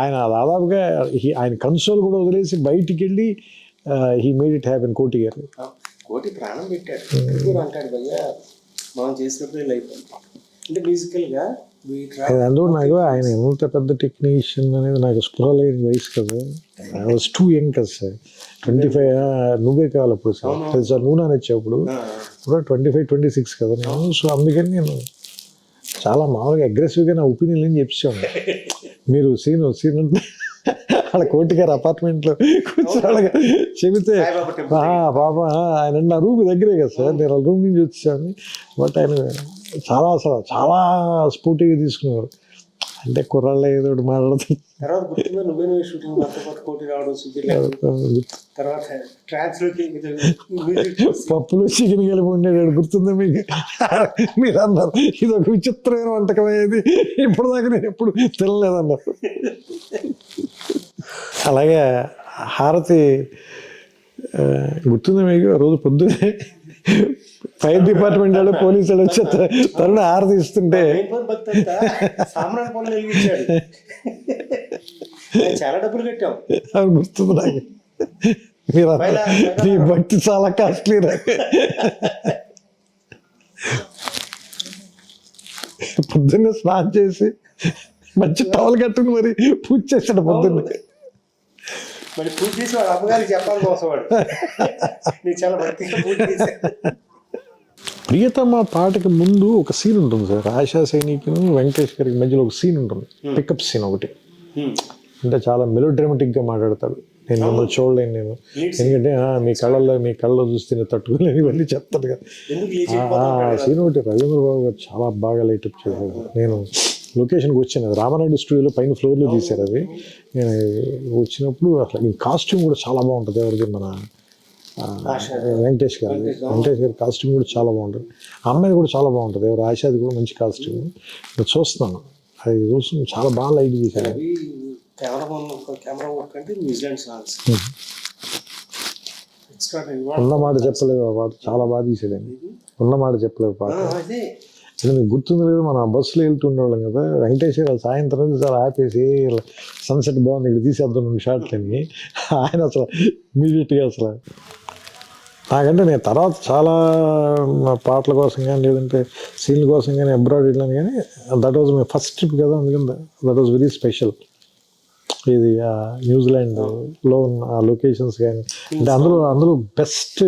Speaker 2: ఆయన దాదాపుగా ఆయన కన్సోల్ కూడా వదిలేసి బయటికి వెళ్ళి హీ మేడ్ ఇట్ హ్యాపెన్. కోటి గారు
Speaker 1: ప్రాణం పెట్టాడు అంటాడు భయ్యా, మనం చేసినప్పుడు లైఫ్ అంటే మ్యూజికల్గా.
Speaker 2: అందులో నాకు ఆయన ఎంత పెద్ద టెక్నీషియన్ అనేది నాకు స్పృహ లేని వయసు కదా. ఐ వాజ్ టూ యంగ్ కదా సార్, 25. నువ్వే కావాలి అప్పుడు సార్, నువ్వు నాన్న వచ్చేప్పుడు కూడా 25-26 కదా నేను. సో అందుకని నేను చాలా మామూలుగా అగ్రెసివ్గా నా ఒపీనియన్ చెప్పేసాను. మీరు సీన్ అక్కడ కోటి గారు అపార్ట్మెంట్లో కూర్చోగా చెబితే పాప ఆయన నా రూమ్ దగ్గరే కదా సార్, నేను రూమ్ నుంచి వచ్చాను. బట్ ఆయన చాలా స్పోర్టివ్గా తీసుకునేవారు. అంటే కుర్రాళ్ళు ఏదో మాట్లాడుతుంది. పప్పులు చికెన్ కలిపి ఉండేవాడు, గుర్తుందా మీకు? మీరు అన్నారు ఇది ఒక విచిత్రమైన వంటకం అయ్యేది, ఇప్పుడు దాకా నేను ఎప్పుడు తినలేదన్నారు. అలాగే హారతి గుర్తుందా మీకు? రోజు పొద్దునే ఫైర్ డిపార్ట్మెంట్ వాళ్ళు పోలీసు వాళ్ళు వచ్చి తరుణ హారతి ఇస్తుంటే
Speaker 1: చాలా డబ్బులు కట్టాం.
Speaker 2: అది గుర్తుంది నాకు. మీరు నీ భక్తి చాలా కాస్ట్లీ. పొద్దున్నే స్నానం చేసి మంచి టవల్ కట్టుకుని మరి పూజ చేశాడు పొద్దున్నే.
Speaker 1: మరి పూజ చేసి వాడు అమ్మగారికి చెప్పాలి కోసం వాడు నీకు చాలా భక్తిగా పూజ చేశాడు.
Speaker 2: ప్రియతమ పాటకి ముందు ఒక సీన్ ఉంటుంది సార్, ఆశా సైనికి వెంకటేష్ గారికి మధ్యలో ఒక సీన్ ఉంటుంది, పికప్ సీన్ ఒకటి. అంటే చాలా మెలోడ్రామాటిక్గా మాట్లాడతాడు. నేను మిమ్మల్ని చూడలేను నేను, ఎందుకంటే మీ కళ్ళలో చూస్తే నేను తట్టుకోలేను ఇవన్నీ చెప్తాడు కదా. సీన్ ఒకటి రవీంద్ర బాబు గారు చాలా బాగా లైటప్ చేశారు. నేను లొకేషన్కి వచ్చాను, అది రామానాయుడు స్టూడియోలో పైన ఫ్లోర్లో తీశారు. అది నేను వచ్చినప్పుడు అసలు ఈ కాస్ట్యూమ్ కూడా చాలా బాగుంటుంది. ఎవరిది మన వెంకటేష్ గారి కాస్ట్యూమ్ కూడా చాలా బాగుంటుంది. ఆ అమ్మాయి కూడా చాలా బాగుంటుంది, ఎవరు ఆశాది కూడా మంచి కాస్ట్యూమ్. నేను చూస్తున్నాను, అది చూస్తున్నాను, చాలా బాగా లైట్ చేశారు.
Speaker 1: కెమెరా వర్క్ అంటే న్యూజిలాండ్ సాంగ్స్ ఎక్స్ట్రాడనరీ.
Speaker 2: ఉన్నమాట చెప్పలేవు పాట చాలా బాగా తీసాడండి. ఉన్నమాట చెప్పలేవు పాట.
Speaker 1: అదే
Speaker 2: అంటే మీకు గుర్తుంది లేదు, మనం ఆ బస్సులో వెళ్తుండేవాళ్ళం కదా, వెంకటేష్ గారు సాయంత్రం చాలా ఆపేసి సన్సెట్ బాగుంది ఇక్కడ తీసేద్దాం 2 షాట్లని. ఆయన అసలు ఇమీడియట్గా అసలు నాకంటే నేను తర్వాత చాలా పాటల కోసం కానీ లేదంటే సీన్ల కోసం కానీ అబ్రాడ్ వెళ్ళాను, కానీ that was my first trip కదా, అందుకని దట్ వాజ్ వెరీ స్పెషల్. ఇది న్యూజిలాండ్లో ఉన్న ఆ లొకేషన్స్ కానీ అంటే అందులో బెస్ట్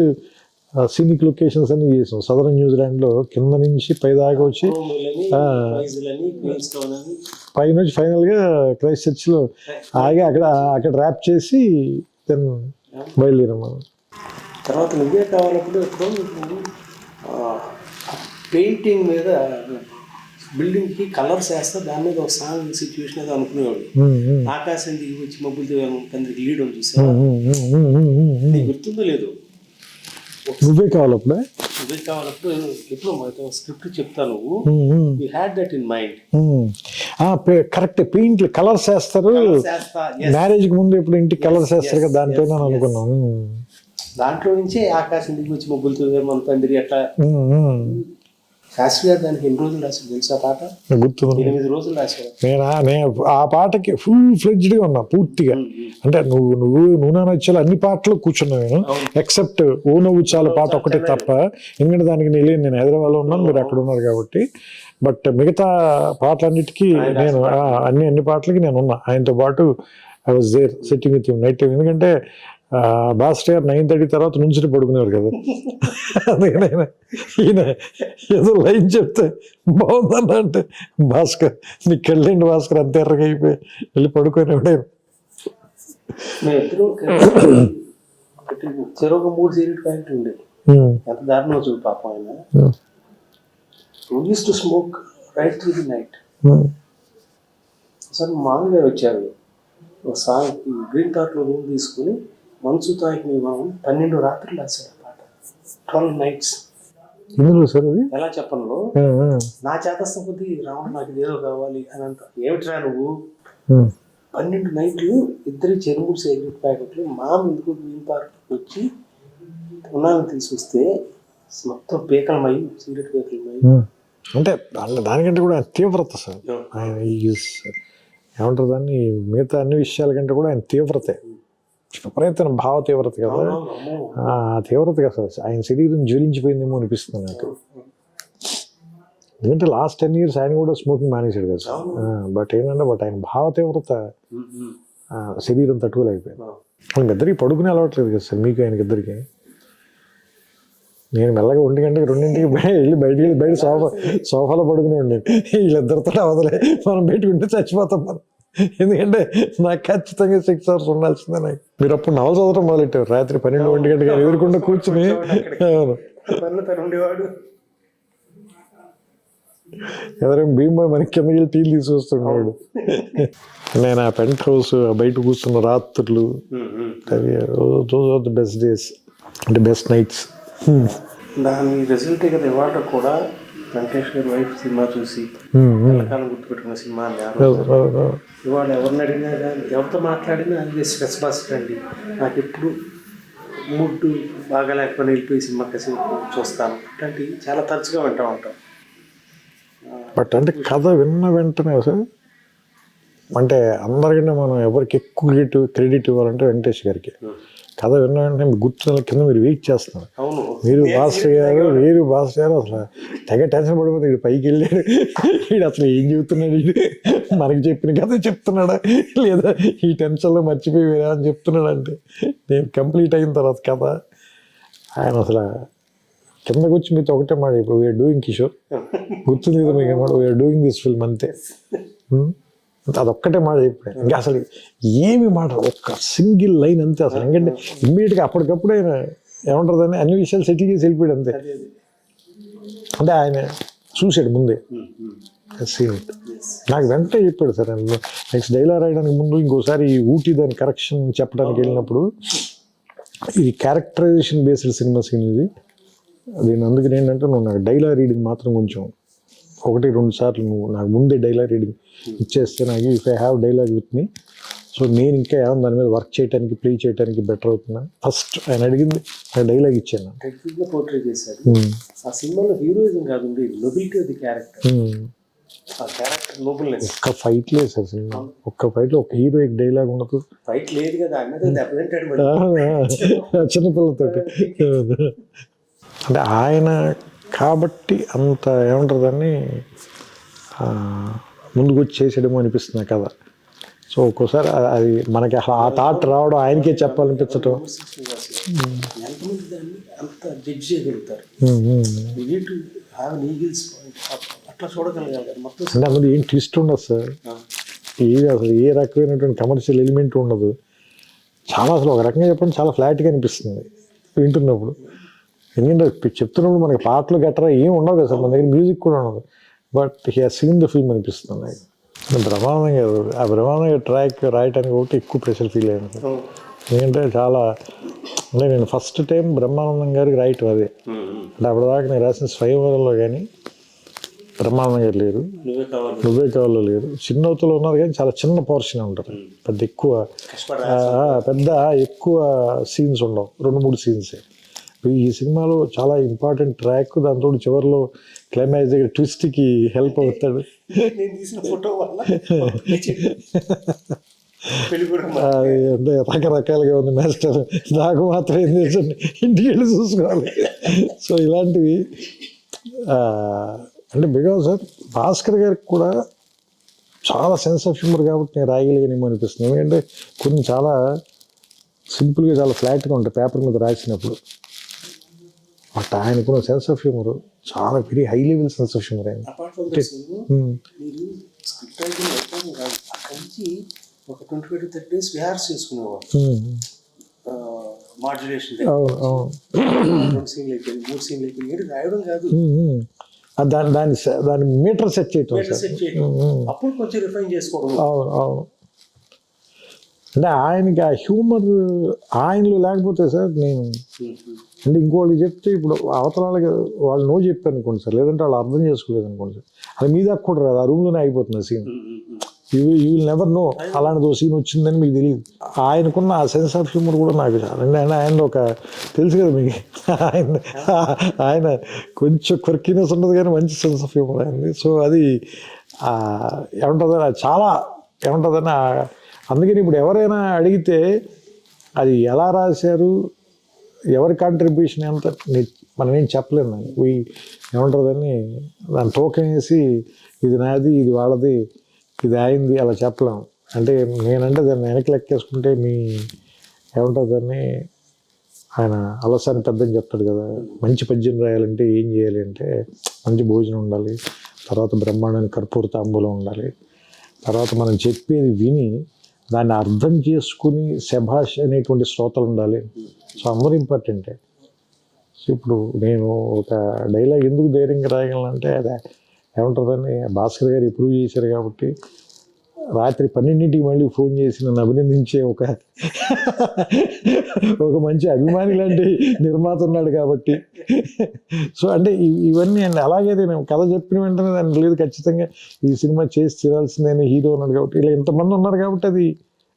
Speaker 2: సీనిక్ లొకేషన్స్ అన్ని చేసాం. సదరన్ న్యూజిలాండ్లో కింద నుంచి పై దాకా వచ్చి పై నుంచి ఫైనల్గా క్రైస్ట్ చర్చ్లో ఆగి అక్కడ ర్యాప్ చేసి దెన్ బయలుదేరాం మనం.
Speaker 1: తర్వాత నువ్వే కావాలప్పుడు పెయింటింగ్ మీద బిల్డింగ్కి కలర్స్ వేస్తా దాని మీద ఒక సాంగ్ సిచ్యువేషన్ ఏదో అనుకునేవాడు. ఆకాశం దిగి వచ్చి మబ్బులు అందరికి లీడ్ అని చూసావా? నీకు గుర్తుందో లేదు?
Speaker 2: నువ్వే కావాలప్పుడు
Speaker 1: ఎప్పుడు స్క్రిప్ట్ చెప్తాను, you had that in mind.
Speaker 2: Correct, paint colours వేస్తారు మ్యారేజ్కి ముందు ఇప్పుడు ఇంటికి కలర్స్ వేస్తారు కదా, దానిపైన అనుకున్నాను.
Speaker 1: దాంట్లో నుంచే ఆకాశం దిగి వచ్చి మబ్బులతో మన తండ్రి అట్లా. శాస్త్రి గారు దానికి ఎన్ని రోజులు రాశారు తెలుసా పాట?
Speaker 2: గుర్తుంది,
Speaker 1: 8 రోజులు రాశారు.
Speaker 2: నేను ఆ పాటకి ఫుల్ ఫ్లెడ్జ్డ్గా ఉన్నా పూర్తిగా. అంటే నువ్వు నచ్చాలి అన్ని పాటలు కూర్చున్నా నేను, ఎక్సెప్ట్ ఓ నవ్వు చాలా పాట ఒకటే తప్ప. ఎందుకంటే దానికి నేను హైదరాబాద్లో ఉన్నాను, మీరు అక్కడ ఉన్నారు కాబట్టి. బట్ మిగతా పాటలన్నిటికీ నేను అన్ని పాటలకి నేను ఉన్నా ఆయనతో పాటు. I was there sitting with him night time. ఎందుకంటే భాస్కర్ గారు 9:30 తర్వాత నుంచి పడుకునేవారు కదా. అందుకని ఈయన ఏదో లైన్ చెప్తే బాగుందన్న అంటే, భాస్కర్ నీకు వెళ్ళండి భాస్కర్ అంత ఎర్రగా అయిపోయి వెళ్ళి పడుకునేవాడు.
Speaker 1: చెరొక 3 సీరియట్ పాయింట్లు ఉండేది. ఎంత దారుణం చూడు పాపం ఆయన. Use to smoke right through the night. అసలు మామూలుగా వచ్చారు ఒక సాంగ్ గ్రీన్ థాట్లో రూమ్ తీసుకుని మనసు తాకి మనం 12 రాత్రులు రాశాడు ఆ పాట. 12 nights. ఎలా చెప్పను, నా చేతస్థ కొద్ది రావడం నాకు ఇదేదో కావాలి అని అంట. ఏమిట్రా నువ్వు 12 నైట్లు ఇద్దరి చెరువు సిగరెట్ ప్యాకెట్లు మామ ఎందుకు గ్రీన్ పార్క్ వచ్చి ఉన్నాను తీసుకొస్తే మొత్తం పీకలమయ్యి సిగరెట్ పీకలమయ్యి.
Speaker 2: అంటే దానికంటే కూడా తీవ్రత సార్ ఆయన ఏమంటారు దాన్ని, మిగతా అన్ని విషయాల కంటే కూడా ఆయన తీవ్రతే, విపరీతమైన భావ తీవ్రత కదా. ఆ తీవ్రత కదా ఆయన శరీరం జ్వలించిపోయిందేమో అనిపిస్తుంది నాకు. ఎందుకంటే లాస్ట్ 10 years ఆయన కూడా స్మోకింగ్ మానేశాడు కదా సార్. బట్ ఆయన భావ తీవ్రత శరీరం తట్టుకోలేకపోయింది. వాళ్ళకి ఇద్దరికి పడుకునే అలవాట్లేదు కదా సార్, మీకు ఆయనకి ఇద్దరికి. నేను మెల్లగా 1 గంటకి 2ంటికి వెళ్ళి బయట సోఫాలో పడుకునే ఉండేది. వీళ్ళిద్దరితో అవదలే, మనం పెట్టుకుంటే చచ్చిపోతాం మనం. ఎందుకంటే నాకు ఖచ్చితంగా 6 hours ఉండాల్సిందే. నాకు మీరు అప్పుడు నవల చదవడం మొదలెట్టారు రాత్రి 12-1 గంటకి ఎదురుకుండా కూర్చుని. ఎవరైనా భీమ్బాయ్ మనకి కిందకి వెళ్ళి టీలు తీసుకొస్తున్నాడు. నేను ఆ పెంట్ హౌస్ బయట కూర్చున్న రాత్రులు, those are the best days, అంటే బెస్ట్ నైట్స్.
Speaker 1: దాని రిజల్ట్ కదా ఇవాళ కూడా వెంకటేష్ గారి వైఫ్ సినిమా చూసి కాలం గుర్తుపెట్టుకున్న సినిమా. ఇవాళ ఎవరిని అడిగినా కానీ ఎవరితో మాట్లాడినా అది స్ట్రెస్ బస్టర్ అండి. నాకు ఎప్పుడు మూడ్ బాగా లేకపోయినా వెళ్ళిపోయి సినిమా కసి చూస్తాను. అట్లాంటివి చాలా తరచుగా వింటూ ఉంటాం.
Speaker 2: బట్ అంటే కథ విన్న వెంటనే సార్, అంటే అందరికన్నా మనం ఎవరికి ఎక్కువ క్రెడిట్ ఇవ్వాలంటే వెంకటేష్ గారికి. కథ విన్న వెంటనే గుర్తున్న కింద మీరు వెయిట్ చేస్తున్నారు. మీరు భాస్కర్ గారు అసలు తెగ టెన్షన్ పడిపోతే వీడు పైకి వెళ్ళాడు, వీడు అసలు ఏం చెబుతున్నాడు, వీడు మనకి చెప్పిన కథ చెప్తున్నాడా లేదా ఈ టెన్షన్లో మర్చిపోయి వేరే అని చెప్తున్నాడు. అంటే నేను కంప్లీట్ అయిన తర్వాత కథ ఆయన అసలు కిందకు వచ్చి మీతో ఒకటే మాట, ఇప్పుడు వీఆర్ డూయింగ్ కిషోర్, గుర్తుంది కదా మీకు మాట, వీఆర్ డూయింగ్ దిస్ ఫిల్మ్ అంతే. అదొక్కటే మాట చెప్పాడు, ఇంకా అసలు ఏమి మాట, ఒక్క సింగిల్ లైన్ అంతే. అసలు ఎందుకంటే ఇమ్మీడియట్గా అప్పటికప్పుడు ఆయన ఏమంటారు దాన్ని అన్ని విషయాలు సెటిల్ చేసి వెళ్ళిపోయాడు అంతే. అంటే ఆయన చూశాడు ముందే సీన్. నాకు వెంటనే చెప్పాడు సార్. నెక్స్ట్ డైలాగ్ రాయడానికి ముందు ఇంకోసారి ఊటీ దాని కరెక్షన్ చెప్పడానికి వెళ్ళినప్పుడు, ఇది క్యారెక్టరైజేషన్ బేస్డ్ సినిమా సీన్ ఇది. దీని అందుకని ఏంటంటే నువ్వు నాకు డైలాగ్ రీడింగ్ మాత్రం కొంచెం 1-2 సార్లు నువ్వు నాకు ముందే డైలాగ్ రీడింగ్ ఇచ్చేస్తే నాకు if I have dialogue with me, so నేను ఇంకా ఏమన్నా దాని మీద వర్క్ చేయడానికి ప్లే చేయడానికి బెటర్ అవుతున్నా ఫస్ట్ ఆయన అడిగింది ఆ డైలాగ్ ఇచ్చాను.
Speaker 1: టెక్నిక్ గా పోర్ట్రే చేశాడు. ఆ సినిమాలో హీరోయిజం కాదు, నొబిలిటీ ఆఫ్ ది క్యారెక్టర్, ఆ క్యారెక్టర్ నోబుల్నెస్.
Speaker 2: ఒక్క ఫైట్ లేదు సార్ సినిమా, ఒక్క ఫైట్ లో ఒక హీరోయిక్ డైలాగ్ ఉండదు.
Speaker 1: ఫైట్ లేదు కదా అన్నది దెబ్బతింటాడు
Speaker 2: చిన్నపిల్లతోటి. అంటే ఆయన కాబట్టి అంత ఏమంటారు దాన్ని ముందుకు వచ్చి చేసేయడమో అనిపిస్తుంది కదా. సో ఒక్కోసారి అది మనకి ఆ థాట్ రావడం ఆయనకే చెప్పాలనిపించటం.
Speaker 1: ఎంతమంది దాన్ని అంత జడ్జ్ చేయగలుగుతారు, అట్లా చూడగలగాలి మొత్తం.
Speaker 2: అంటే అందులో ఏం ట్విస్ట్ ఉండదు సార్, ఏది అసలు ఏ రకమైనటువంటి కమర్షియల్ ఎలిమెంట్ ఉండదు. చాలా అసలు ఒక రకంగా చెప్పండి చాలా ఫ్లాట్గా అనిపిస్తుంది వింటున్నప్పుడు. ఎందుకంటే చెప్తున్నప్పుడు మనకి పాటలు గట్రా ఏం ఉండవు కదా సార్, మన దగ్గర మ్యూజిక్ కూడా ఉండదు. But he has seen the film అనిపిస్తుంది నాకు. బ్రహ్మానందం గారు ఆ బ్రహ్మానందం గారు ట్రాక్ రాయటానికి ఒకటి ఎక్కువ ప్రెషర్ ఫీల్ అయ్యాను సార్. ఎందుకంటే చాలా అంటే నేను ఫస్ట్ టైం బ్రహ్మానందం గారికి రాయటం అదే. అంటే అప్పటిదాకా నేను రాసిన స్వయంవరంలో కానీ బ్రహ్మానందం గారు లేరు, నువ్వే కావాలో లేరు, చిన్నవతలో ఉన్నారు కానీ చాలా చిన్న పోర్షన్ ఉంటారు, పెద్ద ఎక్కువ సీన్స్ ఉండవు, 2-3 సీన్సే. ఈ సినిమాలో చాలా ఇంపార్టెంట్ ట్రాక్, దాంతో చివరిలో క్లైమాక్స్ దగ్గర ట్విస్ట్కి హెల్ప్ అవుతాడు. అంటే రకరకాలుగా ఉంది మాస్టర్, నాకు మాత్రం ఏం తెలుసండి, ఇంటికి వెళ్ళి చూసుకోవాలి. సో ఇలాంటివి అంటే బికాజ్ సార్ భాస్కర్ గారికి కూడా చాలా సెన్స్ ఆఫ్ హ్యూమర్ కాబట్టి నేను రాయగలిగానేమో అనిపిస్తుంది. ఎందుకంటే కొన్ని చాలా సింపుల్గా చాలా ఫ్లాట్గా ఉంటాయి పేపర్ మీద రాసినప్పుడు. బట్ ఆయనకున్న సెన్స్ ఆఫ్ హ్యూమర్ చాలా very high level sense of humour ఆయన.
Speaker 1: ఒక 25-30 days రిహార్స్ చేసుకునేవాడు. మాడ్యులేషన్ 2 సీన్లు అయిపోయింది, 3 సీన్లు అయిపోయింది, రాయడం కాదు,
Speaker 2: దాని మీటర్ సెట్ చేయటం,
Speaker 1: అప్పుడు కొంచెం రిఫైన్ చేసుకోవడం.
Speaker 2: అవును అవును. అంటే ఆయనకి ఆ హ్యూమర్ ఆయనలో లేకపోతే సార్ నేను అంటే ఇంకోళ్ళకి చెప్తే ఇప్పుడు అవతల వాళ్ళకి వాళ్ళు నో చెప్పారు అనుకోండి సార్, లేదంటే వాళ్ళు అర్థం చేసుకోలేదు అనుకోండి సార్, అది మీ దాకా కూడా రాదు, ఆ రూమ్లోనే అయిపోతుంది scene. You will never know అలాంటిది సీన్ వచ్చిందని మీకు తెలియదు. ఆయనకున్న ఆ సెన్స్ ఆఫ్ హ్యూమర్ కూడా నాకు చాలా అంటే ఆయన ఒక తెలుసు కదా మీకు, ఆయన కొంచెం క్వర్కినెస్ ఉండదు కానీ మంచి సెన్స్ ఆఫ్ హ్యూమర్ అయింది. సో అది ఏమంటుందని చాలా ఏమంటుందని అందుకని ఇప్పుడు ఎవరైనా అడిగితే అది ఎలా రాశారు, ఎవరి కాంట్రిబ్యూషన్ ఎంత మనం ఏం చెప్పలేము. దాన్ని ఏమంటుందని దాన్ని టోకెన్ వేసి ఇది నాది ఇది వాళ్ళది ఇది అయింది అలా చెప్పలేము. అంటే నేనంటే దాన్ని వెనక్కి లెక్కేసుకుంటే మీ ఏమంటుంది దాన్ని ఆయన అలసాని పెద్దని చెప్తాడు కదా, మంచి పద్యం రాయాలంటే ఏం చేయాలి అంటే మంచి భోజనం ఉండాలి, తర్వాత బ్రహ్మాండానికి కర్పూర తాంబూలం ఉండాలి, తర్వాత మనం చెప్పేది విని దాన్ని అర్థం చేసుకుని శభాష్ అనేటువంటి శ్రోతలు ఉండాలి. సో అందరూ ఇంపార్టెంటే. సో ఇప్పుడు నేను ఒక డైలాగ్ ఎందుకు ధైర్యంగా రాయగలనంటే అదే ఏమంటుందని భాస్కర్ గారు ఇంప్రూవ్ చేశారు కాబట్టి రాత్రి 12ంటికి మళ్ళీ ఫోన్ చేసి నన్ను అభినందించే ఒక మంచి అభిమాని లాంటి నిర్మాత ఉన్నాడు కాబట్టి. సో అంటే ఇవన్నీ అండి. అలాగే నేను కథ చెప్పిన వెంటనే దాన్ని లేదు ఖచ్చితంగా ఈ సినిమా చేసి తీరాల్సిందని హీరో ఉన్నాడు కాబట్టి ఇలా ఇంతమంది ఉన్నారు కాబట్టి అది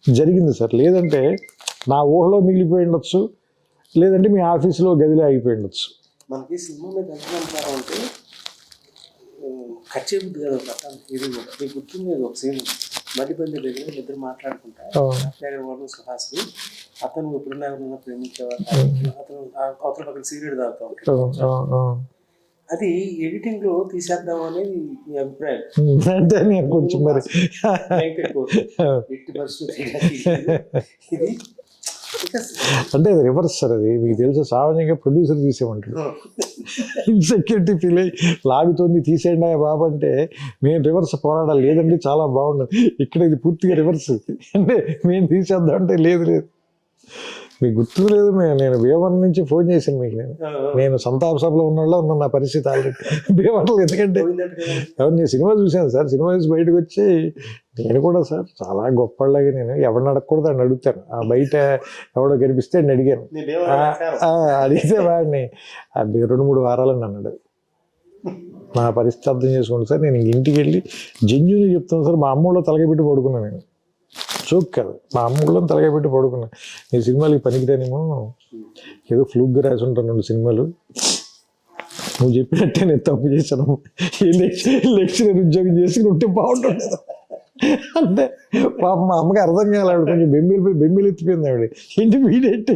Speaker 2: జరిగింది సార్. లేదంటే నా ఊహలో మిగిలిపోయి ఉండొచ్చు, లేదంటే మీ ఆఫీసులో గదిలో అయిపోయి ఉండొచ్చు.
Speaker 1: మనకి సినిమా మీద ఎంతమంటారు అంటే ఖర్చేబుద్ది కదా ఒక కథ. ఇది మీకు గుర్తుంది ఒక సీన్ మధ్యబంది దగ్గర ఇద్దరు మాట్లాడుకుంటారు, వాళ్ళు సుహాస్ని, అతను ఎప్పుడున్నా ఎవరన్నా ప్రేమించేవారు, అతను అవతల పక్కన సిగరెట్ తాగుతూ ఉంటాడు. అది ఎడిటింగ్ లో తీసేద్దాం అనేది మీ అభిప్రాయం?
Speaker 2: అంటే నేను కొంచెం మరి
Speaker 1: ఇది
Speaker 2: అంటే అది రివర్స్ సార్. అది మీకు తెలుసు సామాన్యంగా ప్రొడ్యూసర్ తీసేయమంటాడు, ఇన్సెక్యూరిటీ ఫీల్ అయ్యి లాగుతుంది తీసేయండి బాబు అంటే మేము రివర్స్ పోరాడాలి, లేదండి చాలా బాగుండదు. ఇక్కడ ఇది పూర్తిగా రివర్స్. అంటే మేము తీసేద్దాం అంటే లేదు లేదు మీకు గుర్తు లేదు, నేను భీమవరం నుంచి ఫోన్ చేశాను మీకు. నేను సంతాప సభలో ఉన్నోళ్ళ ఉన్న నా పరిస్థితి ఆల్రెడీ భీమవరంలో. ఎందుకంటే ఎవరు నేను సినిమా చూశాను సార్, సినిమా చూసి బయటకు వచ్చి నేను కూడా సార్ చాలా గొప్పలాగా నేను ఎవరిని అడగకూడదు అని అడుగుతాను. ఆ బయట ఎవడో కనిపిస్తే నేను అడిగాను, అడిగితే వాడిని 2-3 వారాలని అన్నాడు. నా పరిస్థితి అర్థం చేసుకోండి సార్. నేను ఇంటికి వెళ్ళి జెన్యూన్గా చెప్తాను సార్, మా అమ్మలో తలకి పెట్టి పడుకున్నాను నేను. జోక్ కాదు, మా అమ్మ కూడా తలగా పెట్టి పడుకున్నా, నీ సినిమాలకి పనికిరానేమో, ఏదో ఫ్లూక్గా రాసి ఉంటాను 2 సినిమాలు, నువ్వు చెప్పినట్టే నేను తప్పు చేశాను, లెక్చరర్ ఉద్యోగం చేసి ఉంటే బాగుంటుంది అంటే పాప మా అమ్మకి అర్థం కాలేదు. ఆవిడ కొంచెం బెంబీలు ఎత్తిపోయింది. ఆవిడ ఏంటి వీడేంటి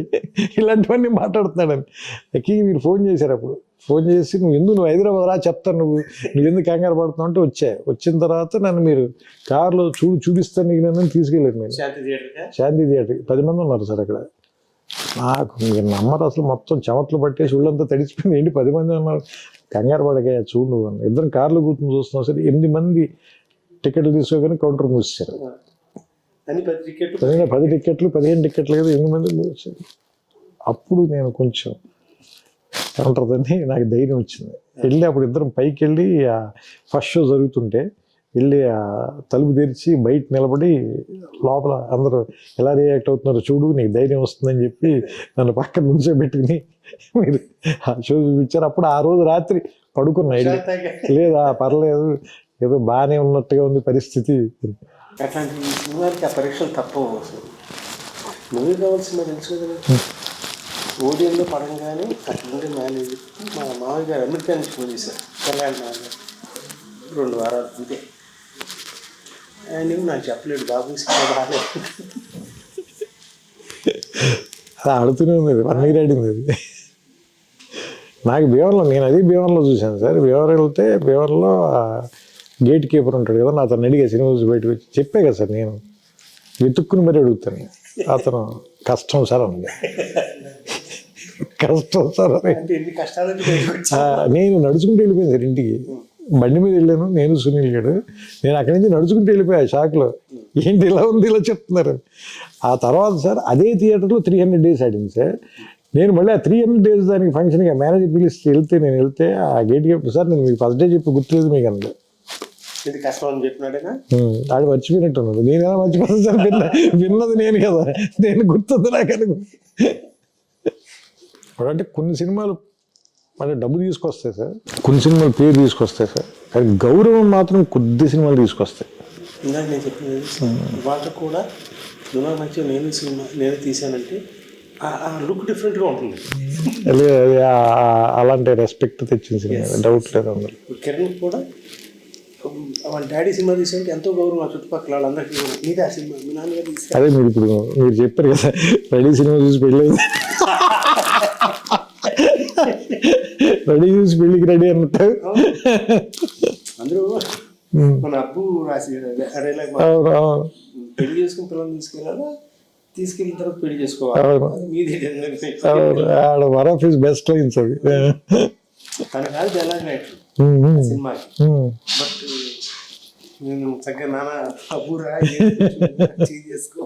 Speaker 2: ఇలాంటివన్నీ మాట్లాడుతున్నాడని. ఎక్కి మీరు ఫోన్ చేశారు, అప్పుడు ఫోన్ చేసి నువ్వు హైదరాబాద్ రా చెప్తాను, నువ్వు ఎందుకు కంగారు పడుతున్నావు అంటే వచ్చిన తర్వాత నన్ను మీరు కార్లో చూపిస్తాను నీకు నన్ను తీసుకెళ్ళారు. మీరు శాంతి థియేటర్కి 10 మంది ఉన్నారు సార్ అక్కడ. నాకు మీరు నమ్మరు అసలు, మొత్తం చెమట్లు పట్టేసి ఒళ్ళంతా తడిచిపోయింది. ఏంటి 10 మంది ఉన్నారు, కంగారు పడగా చూడు అని. ఇద్దరం కార్లో కూర్చొని చూస్తున్నాం సరే, 8 మంది టికెట్లు తీసుకోగానే కౌంటర్ మూసేశారు. 10 టికెట్లు 15 టికెట్లు కదా, 8 మంది మూసేశారు. అప్పుడు నేను కొంచెం ఏమంటుందని నాకు ధైర్యం వచ్చింది. వెళ్ళి అప్పుడు ఇద్దరం పైకి వెళ్ళి ఆ ఫస్ట్ షో జరుగుతుంటే వెళ్ళి ఆ తలుపు తెరిచి బయట నిలబడి లోపల అందరూ ఎలా రియాక్ట్ అవుతున్నారో చూడు, నీకు ధైర్యం వస్తుందని చెప్పి నన్ను పక్కన నుంచో పెట్టుకుని మీరు ఆ షో చూపించారు. అప్పుడు ఆ రోజు రాత్రి పడుకున్నా. లేదా పర్లేదు, ఏదో బాగానే ఉన్నట్టుగా ఉంది పరిస్థితి.
Speaker 1: అట్లాంటి సినిమాలకి ఆ పరీక్షలు తప్పవు. మూవీ కావాల్సిన తెలుసు కదా, ఓడియంలో పడంగానే అట్లుండే మేనేజ్ మా మామయ్య గారు అమెరికా నుంచి ఫోన్ చేశారు, కళ్యాణ్ గారు 2 వారాలు అంతే. ఆయన నాకు చెప్పలేడు, బాబు సినిమా బాగాలేదు
Speaker 2: అది ఆడుతూనే ఉంది, 1 year ఆడింది అది. నాకు భీవరంలో, నేను అది భీవరంలో చూశాను సార్. భీవరం వెళ్తే భీవరంలో గేట్ కీపర్ ఉంటాడు కదా, అతను అడిగా సినిమా చూసి బయటకు వచ్చి చెప్పే కదా సార్, నేను వెతుక్కుని మరీ అడుగుతాను. అతను కష్టం సార్ అన్నది, కష్టం సార్ అని. నేను నడుచుకుంటూ వెళ్ళిపోయాను సార్ ఇంటికి. బండి మీద వెళ్ళాను నేను, సునీల్ గారు. నేను అక్కడి నుంచి నడుచుకుంటూ వెళ్ళిపోయా షాక్లో, ఏంటి ఇలా ఉంది ఇలా చెప్తున్నారు. ఆ తర్వాత సార్ అదే థియేటర్లో 300 days ఆడింది సార్. నేను మళ్ళీ ఆ 300 days దానికి ఫంక్షన్గా మేనేజర్ పిలిస్తే నేను వెళ్తే ఆ గేట్ కీపర్ సార్, నేను మీకు ఫస్ట్ డే చెప్పి గుర్తులేదు మీకు అన్నది.
Speaker 1: ఇది కష్టం అని చెప్పినాడేనా,
Speaker 2: ఆడు మర్చిపోయినట్టున్నాడు. నేను ఎలా మర్చిపోతాను సార్, విన్నది నేను కదా, నేను గుర్తుంది నాకు అనుకుంది. అంటే కొన్ని సినిమాలు అంటే డబ్బు తీసుకొస్తాయి సార్, కొన్ని సినిమాలు పేరు తీసుకొస్తాయి సార్, కానీ గౌరవం మాత్రం కొద్ది సినిమాలు తీసుకొస్తాయి.
Speaker 1: ఇందాక నేను చెప్పినది వాళ్ళకి కూడా నువ్వు మంచిగా నేను తీసానంటే ఆ లుక్ డిఫరెంట్గా ఉంటుంది.
Speaker 2: అలాంటి రెస్పెక్ట్ తెచ్చిన సినిమా, డౌట్ లేదు అందులో.
Speaker 1: కిరణ్ కూడా వాళ్ళ డాడీ సినిమా తీసారంటే ఎంతో గౌరవం ఆ చుట్టుపక్కల వాళ్ళందరికీ. నీదే ఆ సినిమా, మీ నాన్నగారు తీసారు.
Speaker 2: అదే మీరు ఇప్పుడు మీరు చెప్పారు కదా, రెడీ సినిమా చూసి పెళ్ళి, రెడీ చూసి పెళ్ళికి రెడీ అన్నట్టు
Speaker 1: అందరూ మన అబ్బు రాసి పెళ్లి చేసుకుని పిల్లలు తీసుకెళ్ళిన తర్వాత పెళ్లి చేసుకోవాలి.
Speaker 2: బెస్ట్ లైన్స్ అవి.
Speaker 1: తన కాదు ఎలాగ సినిమాకి, బట్ నేను చక్కగా నాన్న అబ్బురా చేసుకో.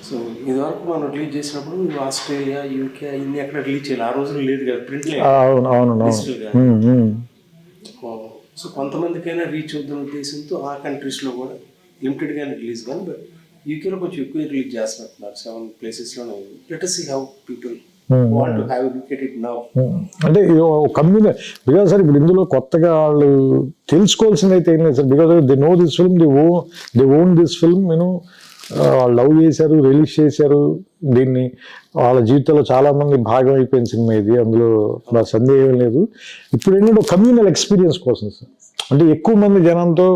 Speaker 1: సో ఇదివరకు మనం రిలీజ్ చేసినప్పుడు ఆస్ట్రేలియా, యూకే ఇన్ని ఎక్కడ రిలీజ్ చేయాలి, ఆ రోజులు లేదు కదా, ప్రింట్ లేదు. సో కొంతమందికైనా రీచ్ అవుతున్న ఉద్దేశంతో ఆ కంట్రీస్లో కూడా లిమిటెడ్గానే రిలీజ్ కానీ, బట్ యూకేలో కొంచెం ఎక్కువ రిలీజ్ చేస్తున్నారు. 7 places-లోనే. Let us see how people want to have a look at it now.
Speaker 2: అంటే కమ్యూనిటీ బికాజ్ సార్ ఇప్పుడు ఇందులో కొత్తగా వాళ్ళు తెలుసుకోవాల్సింది అయితే ఏం లేదు sir, because they know this film, they own this film. వాళ్ళు లవ్ చేశారు, రిలీజ్ చేశారు దీన్ని, వాళ్ళ జీవితంలో చాలా మంది భాగం అయిపోయిన సినిమా ఇది, అందులో సందేహం లేదు. ఇప్పుడు ఏంటంటే కమ్యూనల్ ఎక్స్పీరియన్స్ కోసం సార్, అంటే ఎక్కువ మంది జనంతో,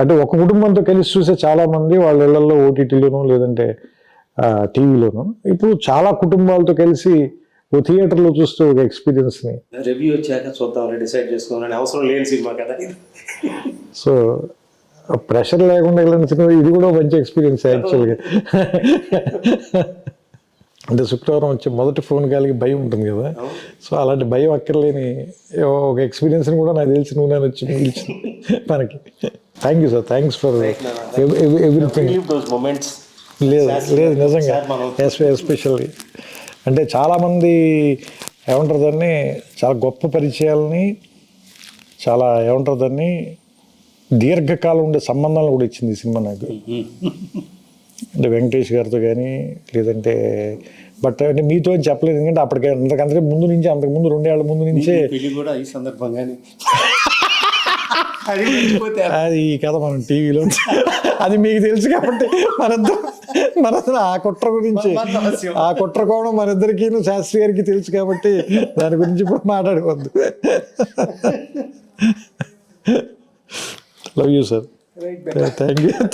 Speaker 2: అంటే ఒక కుటుంబంతో కలిసి చూసే చాలా మంది వాళ్ళ ఇళ్లలో ఓటీటీలోనూ లేదంటే టీవీలోనూ, ఇప్పుడు చాలా కుటుంబాలతో కలిసి ఓ థియేటర్లో చూస్తూ ఒక ఎక్స్పీరియన్స్ని
Speaker 1: రివ్యూ వచ్చాక చూద్దాం డిసైడ్ చేసుకోవాలని అవసరం లేని సినిమా కదా.
Speaker 2: సో ప్రెషర్ లేకుండా వెళ్ళిన సినిమా ఇది కూడా మంచి ఎక్స్పీరియన్స్ యాక్చువల్గా. అంటే శుక్రవారం వచ్చే మొదటి ఫోన్ కాల్కి భయం ఉంటుంది కదా, సో అలాంటి భయం అక్కర్లేని ఒక ఎక్స్పీరియన్స్ని కూడా నాకు తెలిసి నువ్వు నేను వచ్చి పిలిచింది మనకి. Thank you sir, thanks for everything. లేదు నిజంగా ఎస్పెషల్లీ అంటే చాలామంది ఏమంటారు దాన్ని, చాలా గొప్ప పరిచయాలని, చాలా ఏమంటారు దాన్ని, దీర్ఘకాలం ఉండే సంబంధాలు కూడా ఇచ్చింది ఈ సినిమా నాకు. అంటే వెంకటేష్ గారితో కానీ లేదంటే, బట్ అంటే మీతో అని చెప్పలేదు, ఎందుకంటే అప్పటికే అంతకంటే ముందు నుంచి, అంతకుముందు 2 ఏళ్ల ముందు నుంచే
Speaker 1: కూడా ఈ సందర్భంగానే అది మర్చిపోతే
Speaker 2: అది ఈ కథ మనం టీవీలో అది మీకు తెలుసు కాబట్టి మనందరం ఆ కుట్ర గురించి ఆ కుట్ర కోణం మనిద్దరికి శాస్త్రి గారికి తెలుసు కాబట్టి దాని గురించి ఇప్పుడు మాట్లాడుకోవద్దు. Love you sir.
Speaker 1: Right
Speaker 2: thank you sir.